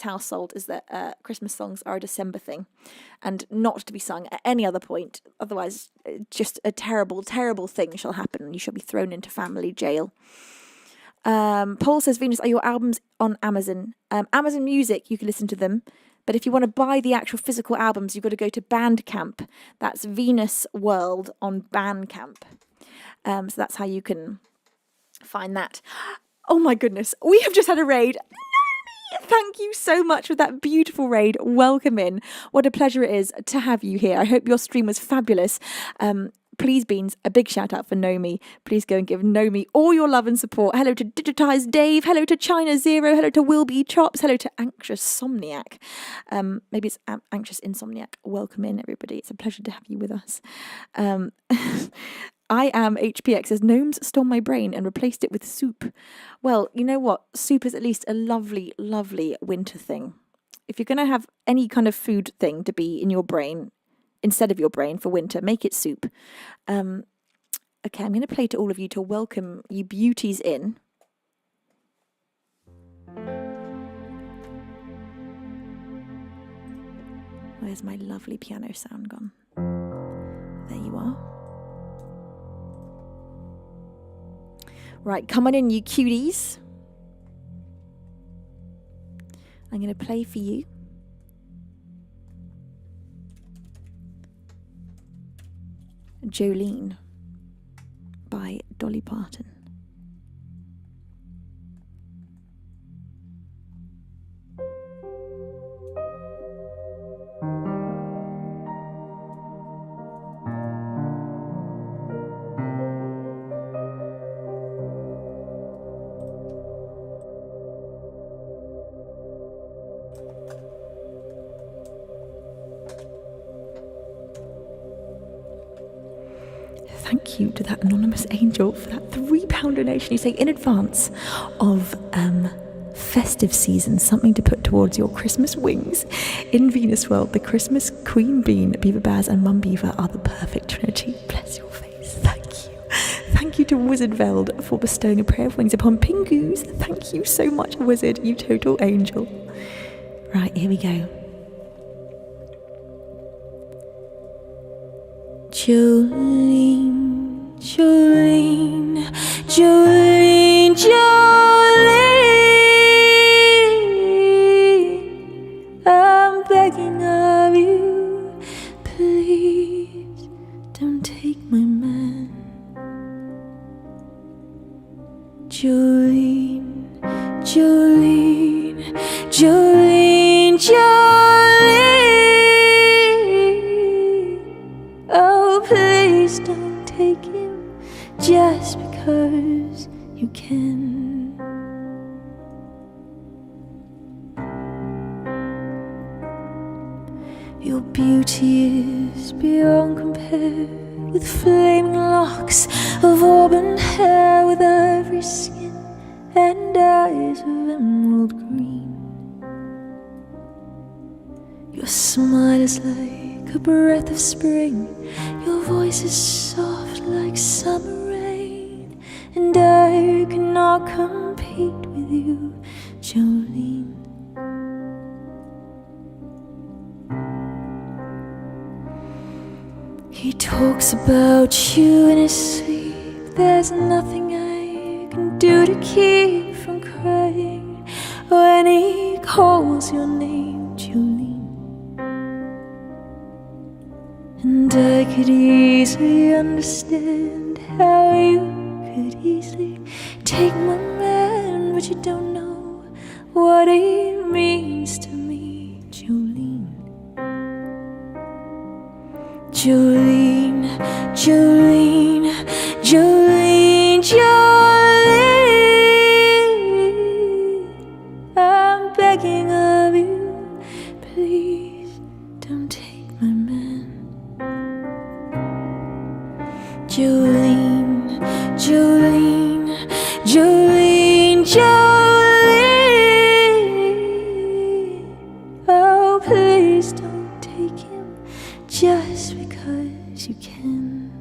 household, is that Christmas songs are a December thing and not to be sung at any other point. Otherwise, just a terrible, terrible thing shall happen and you shall be thrown into family jail. Paul says, Venus, are your albums on Amazon? Amazon Music, you can listen to them. But if you want to buy the actual physical albums, you've got to go to Bandcamp. That's Venus World on Bandcamp. So that's how you can find that. Oh my goodness, we have just had a raid. Naomi, thank you so much for that beautiful raid. Welcome in. What a pleasure it is to have you here. I hope your stream was fabulous. Please, Beans, a big shout out for Nomi. Please go and give Nomi all your love and support. Hello to Digitized Dave. Hello to China Zero. Hello to Will Be Chops. Hello to Anxious Somniac. Maybe it's Anxious Insomniac. Welcome in, everybody. It's a pleasure to have you with us. I am HPX says, Gnomes stole my brain and replaced it with soup. Well, you know what? Soup is at least a lovely, lovely winter thing. If you're going to have any kind of food thing to be in your brain, instead of your brain for winter, make it soup. Okay, I'm going to play to all of you to welcome you beauties in. Where's my lovely piano sound gone? There you are. Right, come on in, you cuties. I'm going to play for you Jolene by Dolly Parton. Thank you to that anonymous angel for that £3 donation. You say in advance of festive season, something to put towards your Christmas wings. In Venus World, the Christmas Queen Bean, Beaver Baz and Mum Beaver are the perfect trinity. Bless your face. Thank you. Thank you to Wizard Veld for bestowing a pair of wings upon Pingoos. Thank you so much, Wizard, you total angel. Right, here we go. Jolene, Jolene, Jolene, Jolene, I'm begging of you, please don't take my man. Jolene, Jolene, Jolene, Jolene, oh please don't take him just because you can. Your beauty is beyond compare, with flaming locks of auburn hair, with ivory skin and eyes of emerald green. Your smile is like a breath of spring, your voice is soft like summer rain, and I cannot compete with you, Jolene. He talks about you in his sleep. There's nothing I can do to keep from crying when he calls your name, Jolene. And I could easily understand how you could easily take my man, but you don't know what he means to me, Jolene. Jolene, Jolene, Jolene, Jolene, I'm begging of you, please don't take my man. Jolene, Jolene, Jolene, Jolene, oh please don't take him just because you can.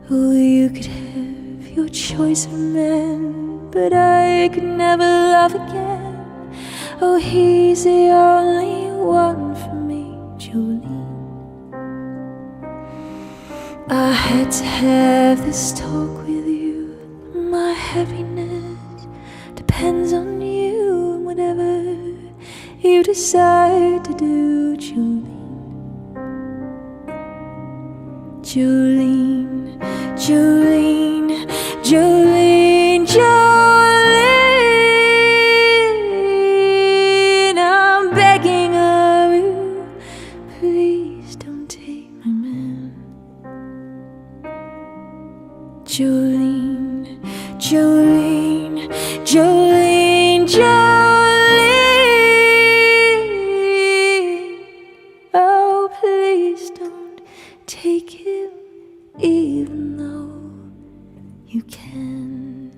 Oh, you could have your choice of men, but I could never love again. Oh, he's the only one for me, Jolene. I had to have this talk with you. My happiness depends on you, and whatever you decide to do, Jolene. Jolene, Jolene, Jolene, Jolene, I'm begging of you, please don't take my man. Jolene, Jolene, Jolene, Jolene, oh please don't take him even though you can.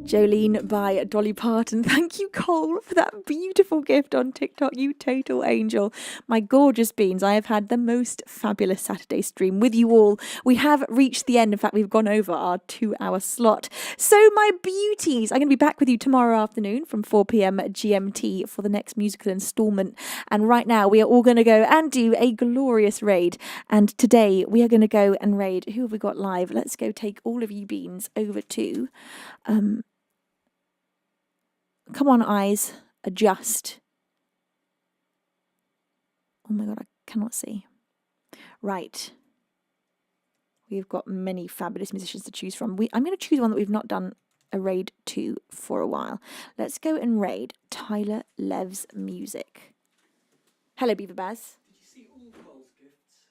Jolene by Dolly Parton. Thank you, Cole, for that beautiful gift on TikTok, you total angel. My gorgeous beans, I have had the most fabulous Saturday stream with you all. We have reached the end. In fact, we've gone over our 2-hour slot. So, my beauties, I'm going to be back with you tomorrow afternoon from 4 p.m. GMT for the next musical instalment. And right now, we are all going to go and do a glorious raid. And today, we are going to go and raid. Who have we got live? Let's go take all of you beans over to... Come on, eyes. Adjust. Oh my god, I cannot see. Right. We've got many fabulous musicians to choose from. I'm going to choose one that we've not done a raid to for a while. Let's go and raid Tyler Lev's music. Hello, Beaver Baz. Did you see all Cole's gifts?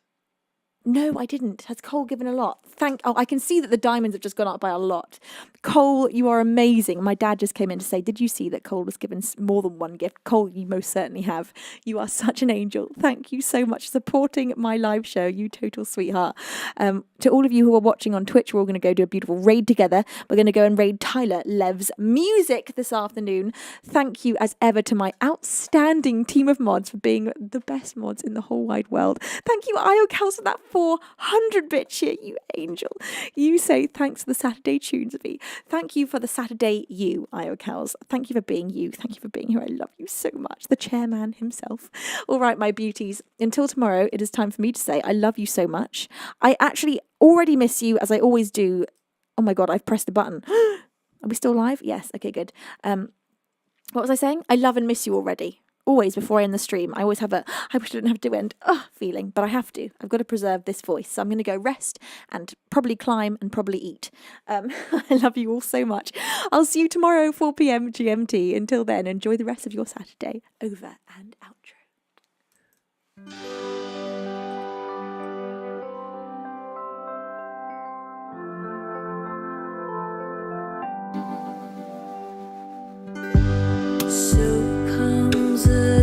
No, I didn't. Has Cole given a lot? I can see that the diamonds have just gone up by a lot. Cole, you are amazing. My dad just came in to say, did you see that Cole was given more than one gift? Cole, you most certainly have. You are such an angel. Thank you so much for supporting my live show, you total sweetheart. To all of you who are watching on Twitch, we're all going to go do a beautiful raid together. We're going to go and raid Tyler Lev's music this afternoon. Thank you as ever to my outstanding team of mods for being the best mods in the whole wide world. Thank you, IOCals, for that 400 bit cheer, you angel. You say thanks for the Saturday tunes of me. Thank you for the Saturday you, IOCals. Thank you for being you. Thank you for being here. I love you so much. The chairman himself. All right, my beauties. Until tomorrow, it is time for me to say I love you so much. I actually already miss you, as I always do. Oh my God, I've pressed the button. Are we still live? Yes. Okay, good. What was I saying? I love and miss you already. Always before I end the stream, I always have a I wish I didn't have to end feeling, but I have to. I've got to preserve this voice. So I'm going to go rest and probably climb and probably eat. I love you all so much. I'll see you tomorrow, 4 p.m. GMT. Until then, enjoy the rest of your Saturday. Over and outro.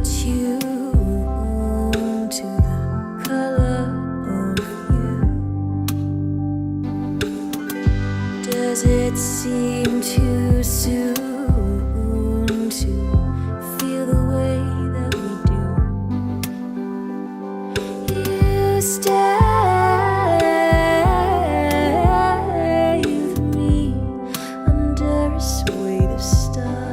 Tune to the color of you. Does it seem too soon to feel the way that we do? You stay with me under a swathe of stars.